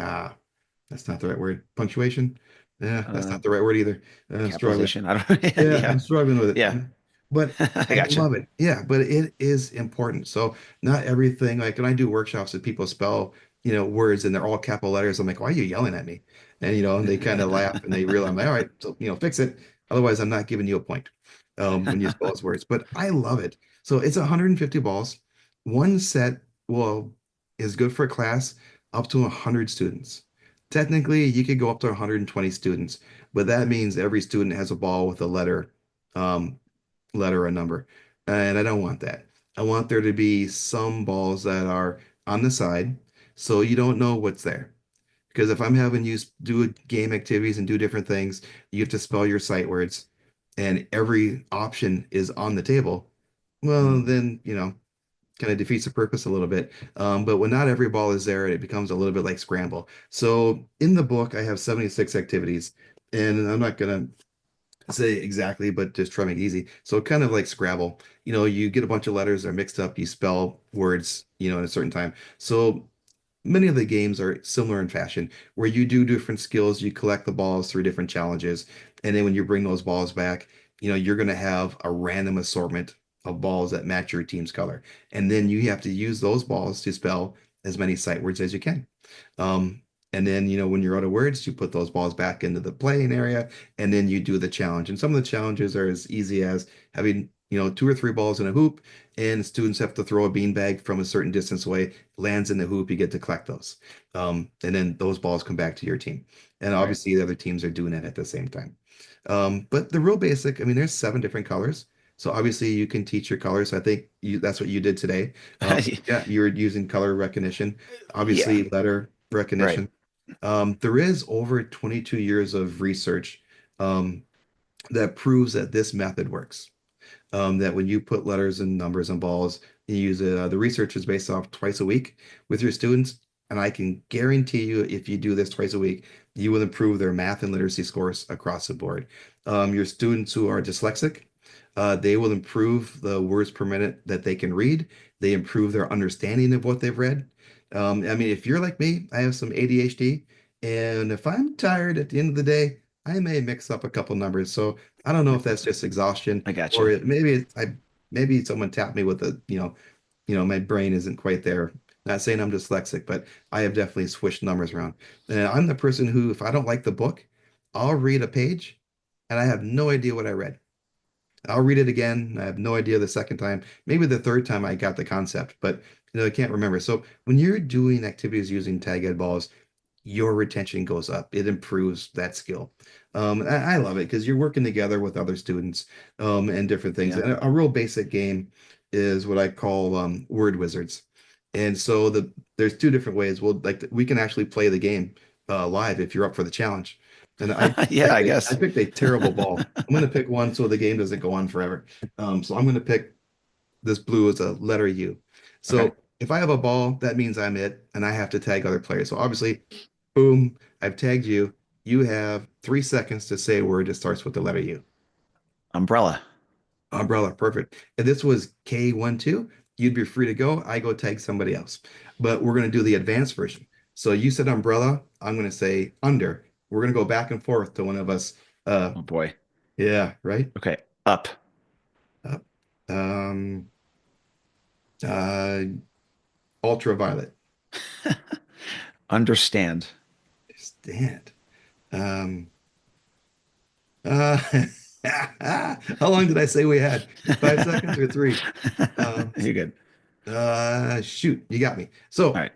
That's not the right word. Punctuation. Yeah, that's Uh, not the right word either. Struggling. Capitalization. I don't. Yeah, Yeah. I'm struggling with it. Yeah. But I I gotcha. love it. Yeah, but it is important. So not everything, like when I do workshops that people spell, words and they're all capital letters, I'm like, why are you yelling at me? And they kind of laugh and they realize, I'm like, all right, so, fix it. Otherwise, I'm not giving you a point when you spell those words. But I love it. So it's 150 balls. One set will is good for a class up to 100 students. Technically, you could go up to 120 students, but that means every student has a ball with a um, letter or number. And I don't want that. I want there to be some balls that are on the side so you don't know what's there. Because if I'm having you do game activities and do different things, you have to spell your sight words and every option is on the table. Well, Mm. then, kind of defeats the purpose a little bit. But when not every ball is there, it becomes a little bit like scramble. So in the book, I have 76 activities, and I'm not going to Say exactly, but just try to make it easy. So kind of like Scrabble, you get a bunch of letters, they're mixed up, you spell words, in a certain time. So many of the games are similar in fashion, where you do different skills, you collect the balls through different challenges, and then when you bring those balls back, you're going to have a random assortment of balls that match your team's color. And then you have to use those balls to spell as many sight words as you can. Um, and then, when you're out of words, you put those balls back into the playing area, and then you do the challenge. And some of the challenges are as easy as having, two or three balls in a hoop, and students have to throw a beanbag from a certain distance away, lands in the hoop, you get to collect those. And then those balls come back to your team. And Right. obviously, the other teams are doing it at the same time. But the real basic, I mean, there's seven different colors. So obviously you can teach your colors. I think that's what you did today. Yeah, you were using color recognition, Yeah. obviously letter Right. recognition. There is over 22 years of research um, that proves that this method works, that when you put letters and numbers on balls, you use it. The research is based off twice a week with your students, and I can guarantee you, if you do this twice a week, you will improve their math and literacy scores across the board. Your students who are dyslexic, they will improve the words per minute that they can read. They improve their understanding of what they've read. I mean, if you're like me, I have some ADHD, and if I'm tired at the end of the day, I may mix up a couple numbers. So I don't know if that's just exhaustion I got or you. maybe someone tapped me with my brain isn't quite there. Not saying I'm dyslexic, but I have definitely switched numbers around. And I'm the person who, if I don't like the book, I'll read a page and I have no idea what I read. I'll read it again. I have no idea the second time. Maybe the third time I got the concept, but I can't remember. So when you're doing activities using tag ed balls, your retention goes up. It improves that skill. I love it because you're working together with other students and different things. Yeah. And a real basic game is what I call word wizards. And so there's two different ways. Well, like we can actually play the game live if you're up for the challenge. And Yeah, I guess. I picked a terrible ball. I'm going to pick one so the game doesn't go on forever. So I'm going to pick this blue is a letter U. Okay. So if I have a ball, that means I'm it, and I have to tag other players. So obviously, boom, I've tagged you. You have 3 seconds to say a word that starts with the letter U. Umbrella. Umbrella, perfect. If this was K12, you'd be free to go. I go tag somebody else. But we're going to do the advanced version. So you said umbrella, I'm going to say under. We're going to go back and forth to one of us. Oh boy. Yeah, right? Okay. Up. Up. Um, uh, ultraviolet. Understand. Stand. Um, uh, how long did I say we had? 5 seconds or three? Um, You're good. shoot, you got me. All So right.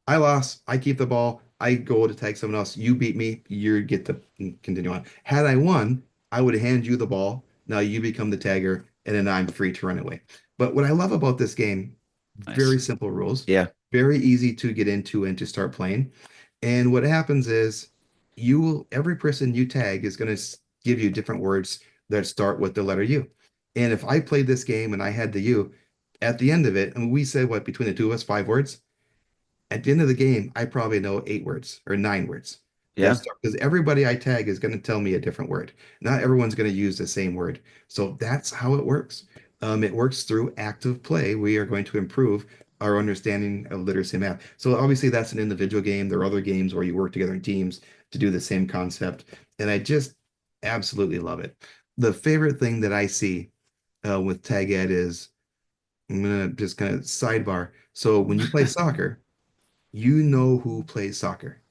I lost. I keep the ball. I go to tag someone else. You beat me. You get to continue on. Had I won, I would hand you the ball. Now you become the tagger, and then I'm free to run away. But what I love about this game, very Nice. simple rules, Yeah. very easy to get into and to start playing. And what happens is every person you tag is going to give you different words that start with the letter U. And if I played this game and I had the U, at the end of it, and we said what between the two of us, 5 words. At the end of the game, I probably know 8 words or 9 words. Yeah. That's because everybody I tag is going to tell me a different word. Not everyone's going to use the same word. So that's how it works. It works through active play. We are going to improve our understanding of literacy and math. So obviously that's an individual game. There are other games where you work together in teams to do the same concept. And I just absolutely love it. The favorite thing that I see with Tag Ed is I'm gonna just kind of sidebar. So when you play soccer, you know who plays soccer.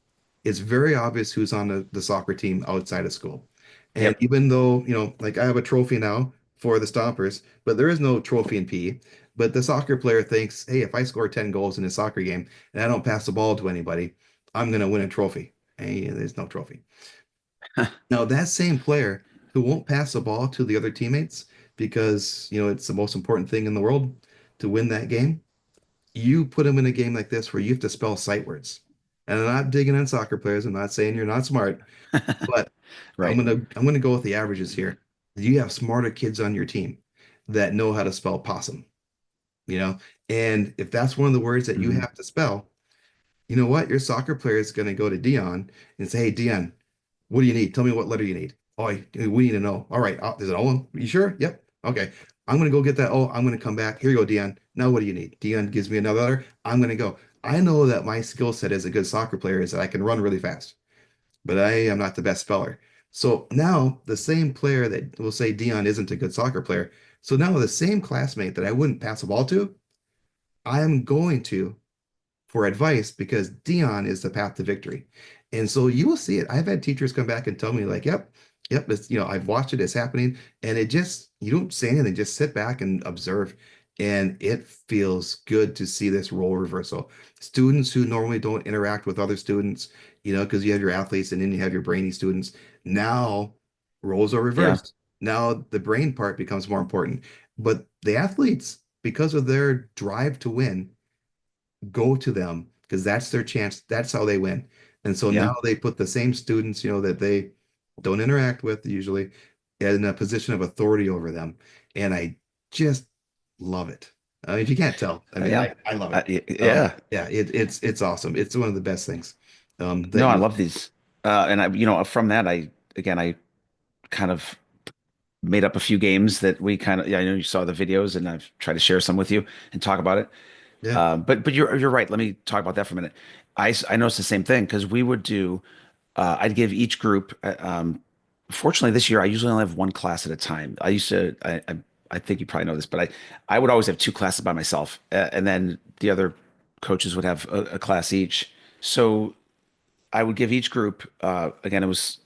It's very obvious who's on the soccer team outside of school. And Yep. even though, like I have a trophy now for the Stompers, but there is no trophy in PE. But the soccer player thinks, hey, if I score 10 goals in a soccer game and I don't pass the ball to anybody, I'm going to win a trophy. Hey, there's no trophy. Now, that same player who won't pass the ball to the other teammates because, it's the most important thing in the world to win that game, you put them in a game like this where you have to spell sight words. And I'm not digging on soccer players. I'm not saying you're not smart, but I'm Right. gonna I'm gonna go with the averages here. You have smarter kids on your team that know how to spell possum, you know? And if that's one of the words that you Hmm. have to spell, you know what? Your soccer player is gonna go to Dion and say, hey, Dion, what do you need? Tell me what letter you need. Oh, we need to know. All right. There's an O. You sure? Yep. Okay. I'm going to go get that. Oh, I'm going to come back. Here you go, Dion. Now what do you need? Dion gives me another letter. I'm going to go. I know that my skill set as a good soccer player is that I can run really fast, but I am not the best speller. So now the same player that will say Dion isn't a good soccer player. So now the same classmate that I wouldn't pass a ball to, I am going to for advice because Dion is the path to victory. And so you will see it. I've had teachers come back and tell me like, yep, it's, I've watched it, it's happening. And it just, you don't say anything, just sit back and observe. And it feels good to see this role reversal. Students who normally don't interact with other students, because you have your athletes and then you have your brainy students. Now roles are Yeah, reversed. Now the brain part becomes more important. But the athletes, because of their drive to win, go to them because that's their chance. That's how they win. And so yeah. now they put the same students, that they don't interact with usually in a position of authority over them. And I just love it. If you can't tell, I mean, Yeah. I love it. Yeah. Yeah, it's awesome. It's one of the best things No, that I you love these. And from that, I kind of made up a few games that we kind of, yeah, I know you saw the videos and I've tried to share some with you and talk about it. yeah. But you're right. Let me talk about that for a minute. I noticed the same thing because we would do, I'd give each group, fortunately this year, I usually only have one class at a time. I think you probably know this, but I would always have two classes by myself. And then the other coaches would have a class each. So I would give each group, again, it was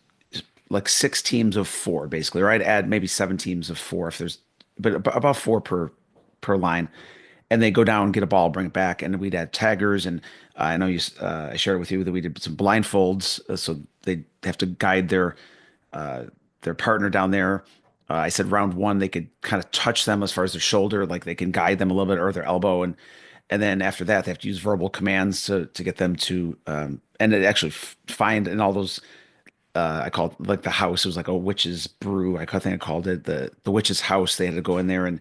like six teams of four, basically, or I'd add maybe seven teams of four if there's, but about four per line. And they go down, get a ball, bring it back, and we'd add taggers. And I know I shared it with you that we did some blindfolds, so they have to guide uh, their partner down there. I said round one, they could kind of touch them as far as their shoulder, like they can guide them a little bit or their elbow, and then after that, they have to use verbal commands to get them to and it actually find in all those I called like the house. It was like a witch's brew. think I called it the witch's house. They had to go in there and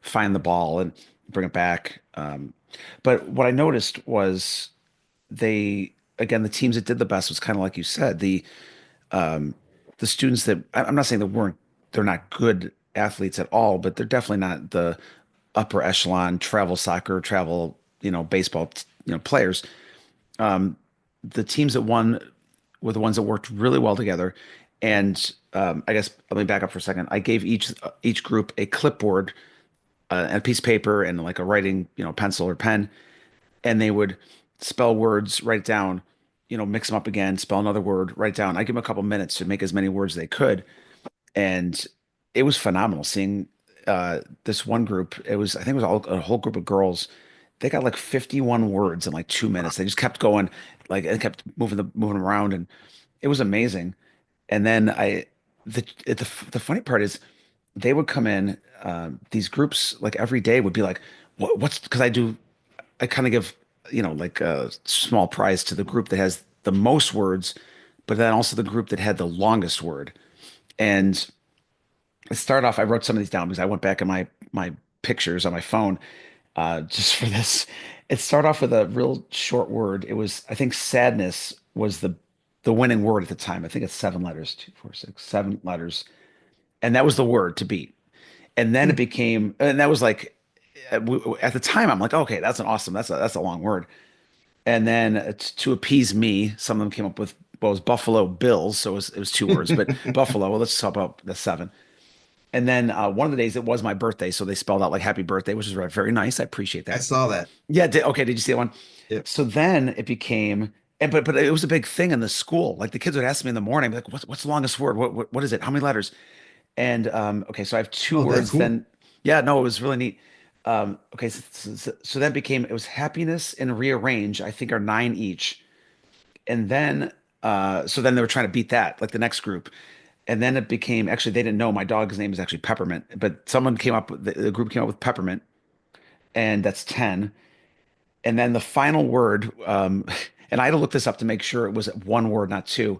find the ball and bring it back. But what I noticed was they again the teams that did the best was kind of like you said the students that I'm not saying that weren't they're not good athletes at all, but they're definitely not the upper echelon travel soccer, travel baseball players. The teams that won were the ones that worked really well together. And I guess let me back up for a second. I gave each group a clipboard and a piece of paper and like a writing, pencil or pen, and they would spell words, write it down, mix them up again, spell another word, write it down. I give them a couple minutes to make as many words as they could, and it was phenomenal seeing this one group. I think it was a whole group of girls. They got like 51 words in like 2 minutes. They just kept going, like and kept moving around, and it was amazing. And then the funny part is they would come in, these groups like every day would be like, what's because I kind of give, like a small prize to the group that has the most words, but then also the group that had the longest word. And I started off, I wrote some of these down because I went back in my pictures on my phone just for this. It started off with a real short word. It was, I think, sadness was the winning word at the time. I think it's 7 letters, two, four, six, 7 letters, and that was the word to beat. And then it became, and that was like at the time, I'm like, okay, that's an awesome, that's a long word. And then to appease me, some of them came up with well, it was Buffalo Bills, so it was 2 words, but Buffalo. Well, let's talk about the seven. And then one of the days it was my birthday, so they spelled out like "Happy Birthday," which is very nice. I appreciate I that. saw that. Yeah. Okay. Did you see that one? Yep. So then it became, but it was a big thing in the school. Like the kids would ask me in the morning, like, "What's the longest word? What is it? How many letters?" And okay, so I have two Oh, that's words. cool. Then yeah, no, it was really neat. Okay, so then became it was happiness and rearrange. I think are 9 each. And then so then they were trying to beat that, like the next group. And then it became actually they didn't know my dog's name is actually Peppermint, but someone came up with the group came up with Peppermint, and that's 10. And then the final word, and I had to look this up to make sure it was one word, not two.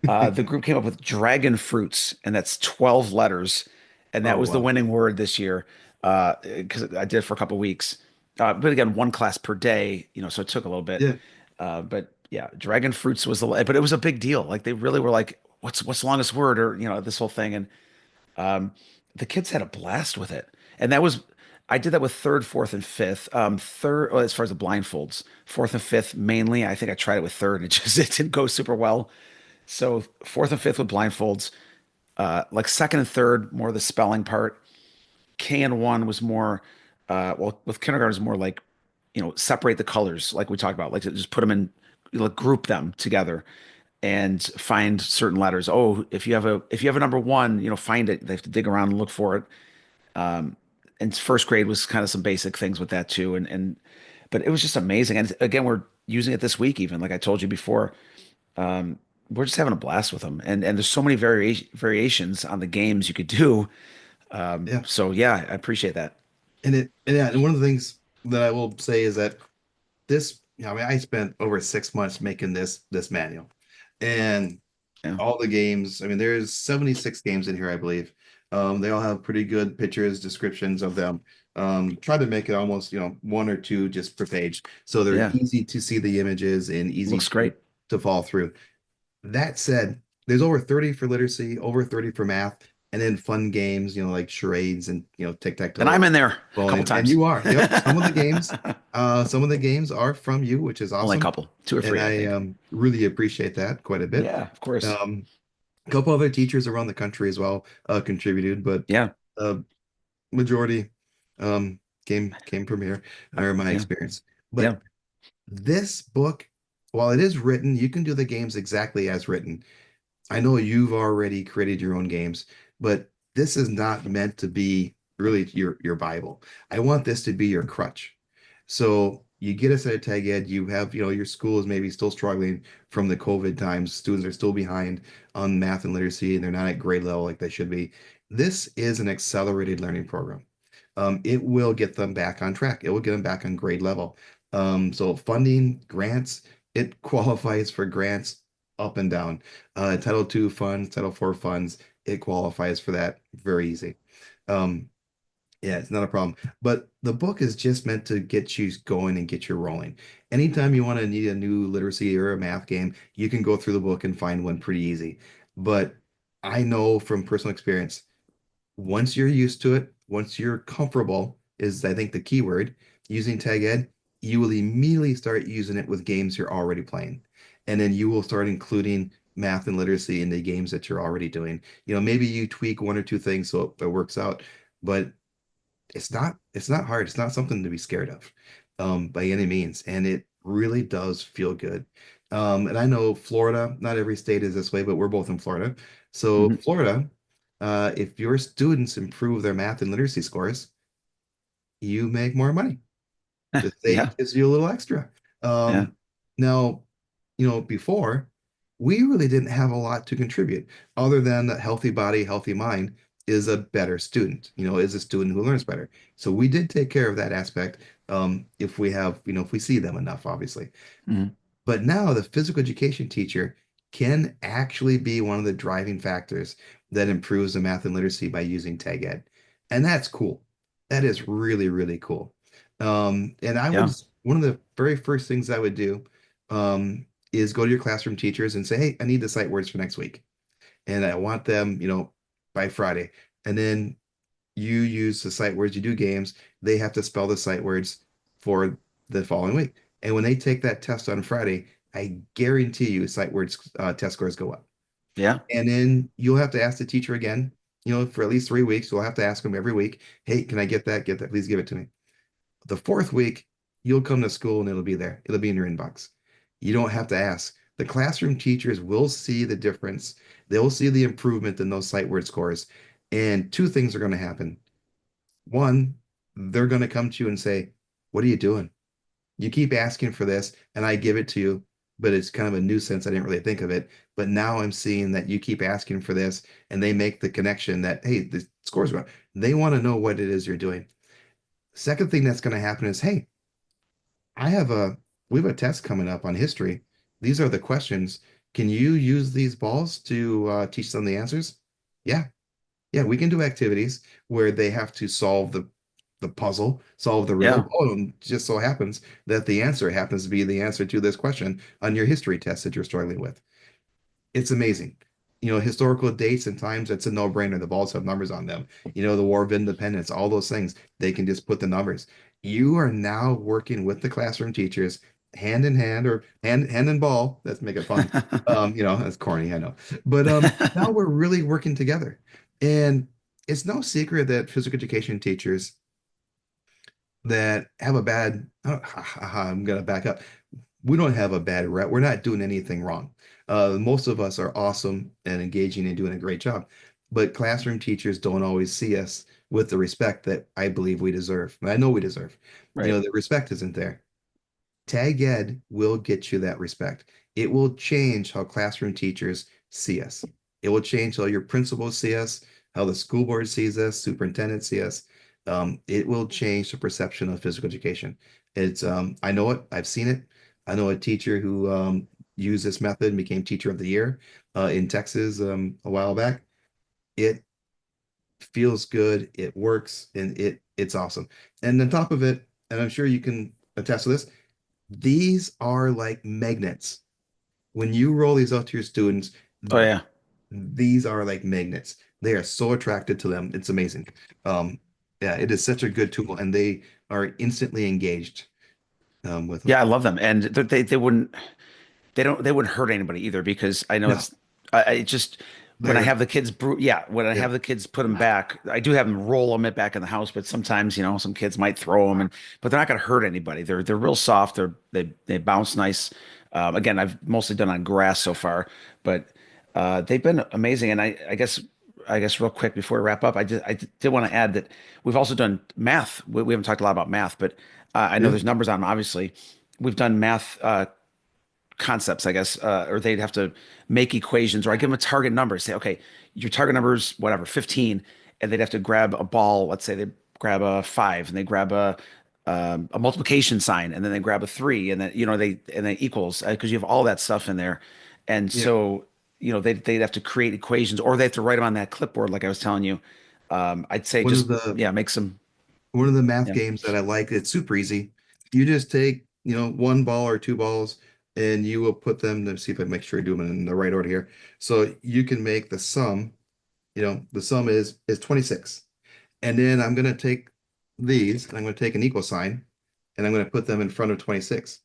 The group came up with dragon fruits, and that's 12 letters. And that Oh, was the wow. winning word this year because I did it for a couple of weeks. But again, one class per day, so it took a little bit. Yeah. But yeah, dragon fruits was but it was a big deal. Like they really were like, what's the longest word, or this whole thing. And um, the kids had a blast with it. And that was I did that with third, fourth, and fifth. Third, well, as far as the blindfolds, fourth and fifth mainly. I think I tried it with third, and it just it didn't go super well. So fourth and fifth with blindfolds. Like second and third, more the spelling part. K and one was more, well, with kindergarten is more like, separate the colors, like we talked about, like just put them in, like group them together and find certain letters. Oh, if you have a number one, find it. They have to dig around and look for it. And first grade was kind of some basic things with that too. But it was just amazing. And again, we're using it this week, even like I told you before. We're just having a blast with them. And there's so many variations on the games you could do. Yeah. So yeah, I appreciate that. And yeah, and one of the things that I will say is that this, I mean, I spent over 6 months making this manual. And Yeah. all the games, I mean, there's 76 games in here, I believe. They all have pretty good pictures, descriptions of them. Try to make it almost, one or two just per page. So they're Yeah. easy to see the images and easy Looks great. to fall through. That said, there's over 30 for literacy, over 30 for math, and then fun games, like charades and And tic-tac-toe, I'm in there a couple bowling. And times. you are. Yep. Some of the games are from you, which is Only a awesome. couple, two or And three, I I think. really appreciate that quite a bit. Yeah, of course. Um, a couple other teachers around the country as well contributed, but Yeah. uh, majority came from here, or my Yeah. experience. But Yeah. this book, while it is written, you can do the games exactly as written. I know you've already created your own games, but this is not meant to be really your Bible. I want this to be your crutch. So you get us at Tag Ed, you have, your school is maybe still struggling from the COVID times. Students are still behind on math and literacy, and they're not at grade level like they should be. This is an accelerated learning program. It will get them back on track. It will get them back on grade level. So funding, grants, it qualifies for grants up and down. Title II funds, Title IV funds, it qualifies for that very easy. Um, yeah, it's not a problem. But the book is just meant to get you going and get you rolling. Anytime you want to need a new literacy or a math game, you can go through the book and find one pretty easy. But I know from personal experience, once you're used to it, once you're comfortable, is I think the key word, using Tag Ed, you will immediately start using it with games you're already playing. And then you will start including math and literacy in the games that you're already doing. Maybe you tweak one or two things so it works out, but it's not hard. It's not something to be scared of by any means. And it really does feel good. And I know Florida, not every state is this way, but we're both in Florida. So Hmm. Florida, if your students improve their math and literacy scores, you make more money. The Yeah. state gives you a little extra. Yeah. Um, Now, before we really didn't have a lot to contribute other than a healthy body, healthy mind is a better student, is a student who learns better. So we did take care of that aspect. If we have, if we see them enough, obviously. Hmm. But now the physical education teacher can actually be one of the driving factors that improves the math and literacy by using Tag Ed. And that's cool. That is really, really cool. And Yeah. one of the very first things I would do is go to your classroom teachers and say, hey, I need the sight words for next week. And I want them, by Friday. And then you use the sight words, you do games, they have to spell the sight words for the following week. And when they take that test on Friday, I guarantee you sight words test scores go up. Yeah. And then you'll have to ask the teacher again, for at least 3 weeks. You'll have to ask them every week, hey, can I get that? Get that. Please give it to me. The fourth week, you'll come to school and it'll be there. It'll be in your inbox. You don't have to ask. The classroom teachers will see the difference. They'll see the improvement in those sight word scores. And two things are going to happen. One, they're going to come to you and say, what are you doing? You keep asking for this and I give it to you, but it's kind of a nuisance. I didn't really think of it. But now I'm seeing that you keep asking for this and they make the connection that, hey, the scores are, they want to know what it is you're doing. Second thing that's going to happen is, hey, I have a, we have a test coming up on history. These are the questions. Can you use these balls to teach them the answers? Yeah, yeah, we can do activities where they have to solve the puzzle, solve the riddle. Yeah. Oh, and just so happens that the answer happens to be the answer to this question on your history test that you're struggling with. It's amazing. historical dates and times, it's a no-brainer. The balls have numbers on them. The War of Independence, all those things, they can just put the numbers. You are now working with the classroom teachers hand in hand or hand in ball. Let's make it fun. That's corny, I know. But now we're really working together. And it's no secret that physical education teachers that have a bad, I'm gonna back up. We don't have a bad rep. We're not doing anything wrong. Most of us are awesome and engaging and doing a great job. But classroom teachers don't always see us with the respect that I believe we deserve. And I know we deserve. Right. The respect isn't there. Tag Ed will get you that respect. It will change how classroom teachers see us. It will change how your principals see us, how the school board sees us, superintendents see us. It will change the perception of physical education. I know it. I've seen it. I know a teacher who used this method and became teacher of the year in Texas a while back. It feels good. It works, and it's awesome. And on top of it, and I'm sure you can attest to this, these are like magnets. When you roll these out to your students, Oh yeah. these are like magnets. They are so attracted to them. It's amazing. Um, yeah, it is such a good tool, and they are instantly engaged with them. Yeah, I love them. And they wouldn't they wouldn't hurt anybody either because I know No, it's I just when I they're have the kids yeah, when I yeah, have the kids put them back, I do have them roll them back in the house, but sometimes, some kids might throw them but they're not going to hurt anybody. They're real soft. They bounce nice. Again, I've mostly done on grass so far, but they've been amazing. And I guess real quick before we wrap up, I did want to add that we've also done math. We haven't talked a lot about math, but I know yeah. there's numbers on them, obviously. We've done math concepts, I guess, or they'd have to make equations, or I give them a target number, say, okay, your target number is whatever, 15, and they'd have to grab a ball. Let's say they grab a 5, and they grab a multiplication sign, and then they grab a 3, and then then equals because you have all that stuff in there, and Yeah. so they'd have to create equations, or they have to write them on that clipboard, like I was telling you. I'd say One of just the yeah, make some one of the math yeah, games that I like, it's super easy. You just take, one ball or two balls and you will put them, let me see if I make sure I do them in the right order here. So you can make the sum, the sum is 26. And then I'm going to take these and I'm going to take an equal sign and I'm going to put them in front of 26.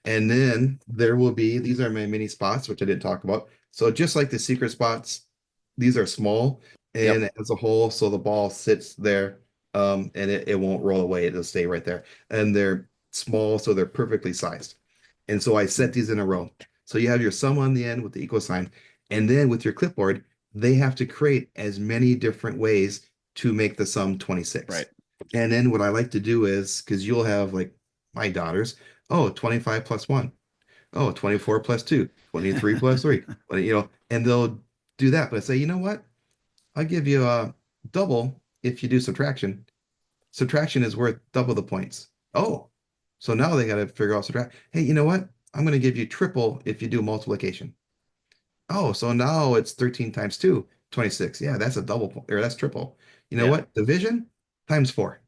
And then there will be, these are my mini spots, which I didn't talk about. So just like the secret spots, these are small yep, and as a whole, so the ball sits there and it won't roll away. It'll stay right there. And they're small, so they're perfectly sized. And so I set these in a row. So you have your sum on the end with the equal sign. And then with your clipboard, they have to create as many different ways to make the sum 26. right, And then what I like to do is, because you'll have like my daughters, oh, 25 plus 1. Oh, 24 plus 2, 23 plus 3. And they'll do that. But I say, you know what? I'll give you a double if you do subtraction. Subtraction is worth double the points. Oh, so now they got to figure out subtract. Hey, you know what? I'm going to give you triple if you do multiplication. Oh, so now it's 13 times 2, 26. Yeah, that's a double point, or that's triple. You know yeah, what? Division times 4.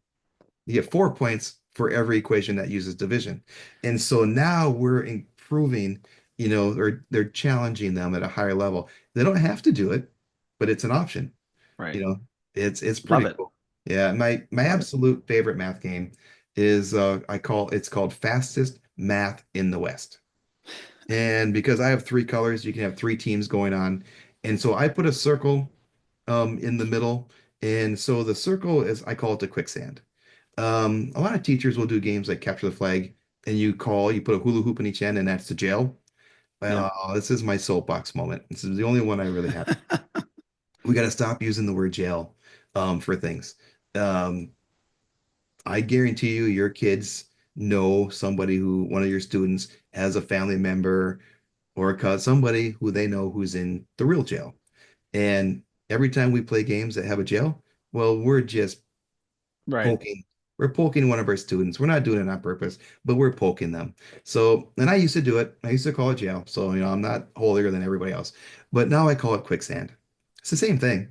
You get 4 points for every equation that uses division. And so now we're improving, or they're challenging them at a higher level. They don't have to do it, but it's an option. right. You know, it's Love pretty it, cool. Yeah, my love it. absolute favorite math game is it's called Fastest Math in the West. And because I have three colors, you can have three teams going on. And so I put a circle in the middle. And so the circle is, I call it the quicksand. A lot of teachers will do games like capture the flag, and you put a hula hoop in each end, and that's the jail. Yeah. This is my soapbox moment. This is the only one I really have. We got to stop using the word jail for things. Um, I guarantee you, your kids know one of your students has a family member or a cousin, somebody who they know who's in the real jail. And every time we play games that have a jail, well, Right. poking. We're poking one of our students. We're not doing it on purpose, but we're poking them. So, and I used to do it. I used to call it jail. So, I'm not holier than everybody else. But now I call it quicksand. It's the same thing.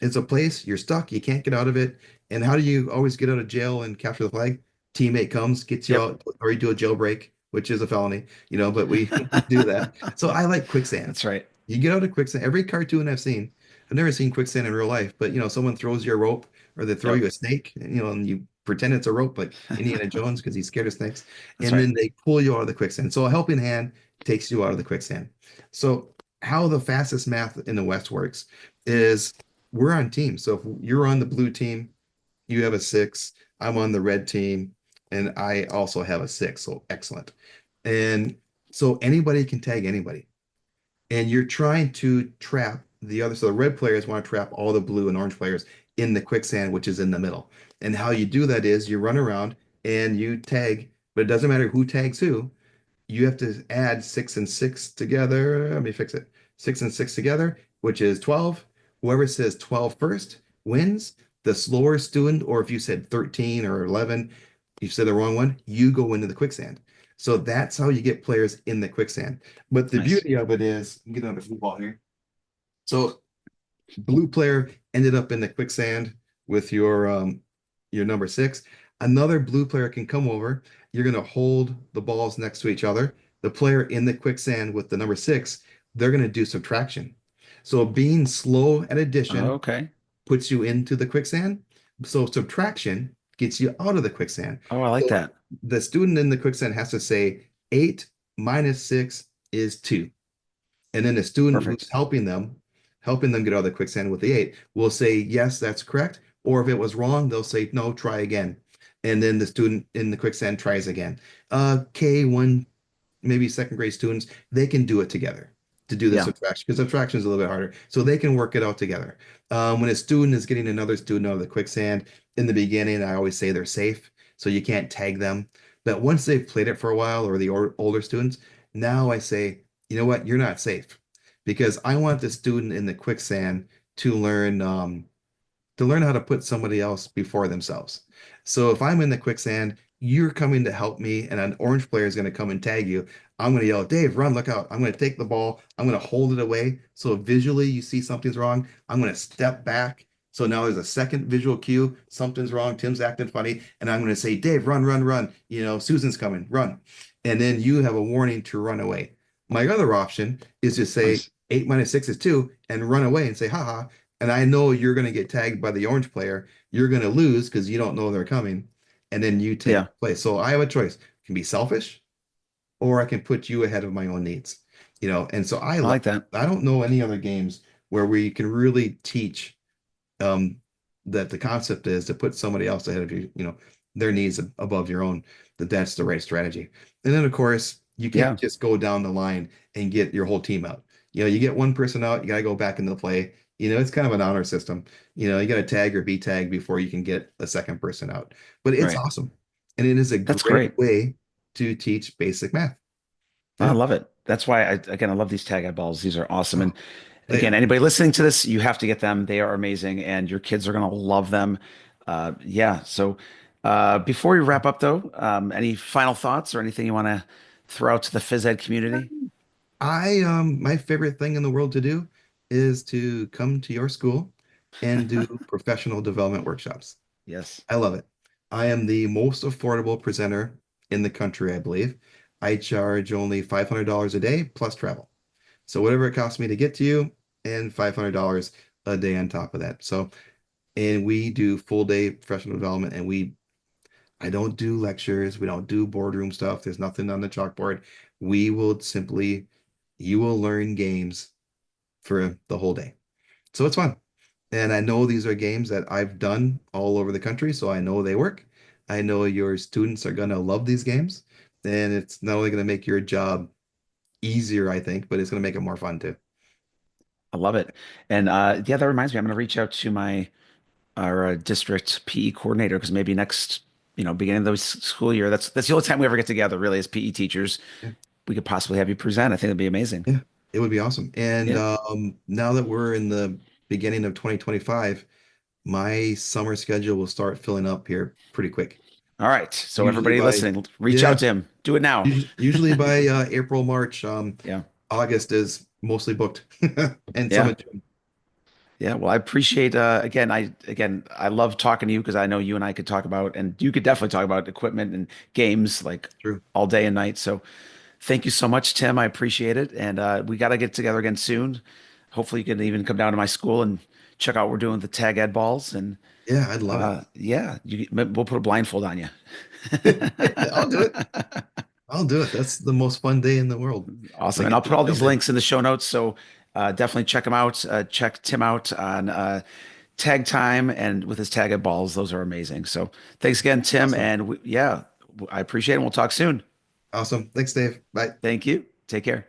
It's a place you're stuck, you can't get out of it. And how do you always get out of jail and capture the flag? Teammate comes, gets you Yep. out, or you do a jailbreak, which is a felony, but we do that. So I like quicksand. That's right. You get out of quicksand. Every cartoon I've seen, I've never seen quicksand in real life, but someone throws you a rope or they throw Yep. you a snake, and you pretend it's a rope, like Indiana Jones because he's scared of snakes, That's and right. then they pull you out of the quicksand. So a helping hand takes you out of the quicksand. So how the fastest math in the West works is we're on teams. So if you're on the blue team, you have a six, I'm on the red team, and I also have a six. So excellent. And so anybody can tag anybody and you're trying to trap the other. So the red players want to trap all the blue and orange players in the quicksand, which is in the middle. And how you do that is you run around and you tag, but it doesn't matter who tags who. You have to add six and six together. Let me fix it. Six and six together, which is 12. Whoever says 12 first wins. The slower student, or if you said 13 or 11, you said the wrong one, you go into the quicksand. So that's how you get players in the quicksand. But the Nice. beauty of it is, get another blue ball here. So blue player ended up in the quicksand with your number six. Another blue player can come over. You're going to hold the balls next to each other. The player in the quicksand with the number six, they're going to do subtraction. So being slow at addition Okay. puts you into the quicksand. So subtraction gets you out of the quicksand. Oh, I like So that. the student in the quicksand has to say 8 minus 6 is 2. And then the student who's Perfect. helping them get out of the quicksand with the 8 will say, yes, that's correct. Or if it was wrong, they'll say, no, try again. And then the student in the quicksand tries again. K1 maybe second grade students, they can do it together to do the Yeah. subtraction because subtraction is a little bit harder. So they can work it out together. When a student is getting another student out of the quicksand in the beginning, I always say they're safe. So you can't tag them. But once they've played it for a while or the older students, now I say, you know what, you're not safe because I want the student in the quicksand to learn how to put somebody else before themselves. So if I'm in the quicksand, you're coming to help me, and an orange player is going to come and tag you. I'm going to yell, Dave, run, look out. I'm going to take the ball. I'm going to hold it away. So visually, you see something's wrong. I'm going to step back. So now there's a second visual cue. Something's wrong. Tim's acting funny. And I'm going to say, Dave, run, run, run. Susan's coming, run. And then you have a warning to run away. My other option is to say, Nice. 8 minus 6 is 2 and run away and say, haha, and I know you're going to get tagged by the orange player. You're going to lose because you don't know they're coming, and then you take Yeah. the place. So I have a choice. I can be selfish, or I can put you ahead of my own needs. And so I I love. like that. I don't know any other games where we can really teach um, that the concept is to put somebody else ahead of you, their needs above your own, that's the right strategy. And then, of course, you can't Yeah. just go down the line and get your whole team out. You get one person out, you got to go back into the play. It's kind of an honor system. You got to tag or be tagged before you can get a second person out. But it's Right. awesome. And it is a That's great great. way to teach basic math. I Yeah. love it. That's why I love these tag-ed balls. These are awesome. Oh, And they, again, anybody listening to this, you have to get them. They are amazing, and your kids are gonna love them. Yeah. So before we wrap up, though, any final thoughts or anything you want to throw out to the phys ed community? my favorite thing in the world to do is to come to your school and do professional development workshops. Yes. I love it. I am the most affordable presenter in the country, I believe. I charge only $500 a day plus travel. So whatever it costs me to get to you and $500 a day on top of that. So, and we do full day professional development and I don't do lectures. We don't do boardroom stuff. There's nothing on the chalkboard. We will simply, you will learn games for the whole day. So it's fun. And I know these are games that I've done all over the country, so I know they work. I know your students are going to love these games. And it's not only going to make your job easier, I think, but it's going to make it more fun too. I love it. And yeah, that reminds me, I'm gonna reach out to my our district PE coordinator because maybe next, beginning of the school year, that's the only time we ever get together, really, as PE teachers. Yeah, We could possibly have you present. I think it'd be amazing. yeah, it would be awesome. And Yeah. now that we're in the beginning of 2025, my summer schedule will start filling up here pretty quick. All right. So Usually everybody by, listening, reach out yeah, to him. Do it now. usually by April, March, Yeah. August is mostly booked and some Yeah. in June. Yeah. Well, I appreciate I love talking to you because I know you and I could talk about and you could definitely talk about equipment and games like True. all day and night. So Thank you so much, Tim. I appreciate it. And we got to get together again soon. Hopefully, you can even come down to my school and check out what we're doing with the Tag Ed balls. And Yeah, I'd love it. yeah, we'll put a blindfold on you. I'll do it. I'll do it. That's the most fun day in the world. Awesome. I And I'll get to put all these film it. links in the show notes. So definitely check them out. Check Tim out on Tag Time and with his Tag Ed balls. Those are amazing. So thanks again, Tim. Awesome. And yeah, I appreciate it. And we'll talk soon. Awesome. Thanks, Dave. Bye. Thank you. Take care.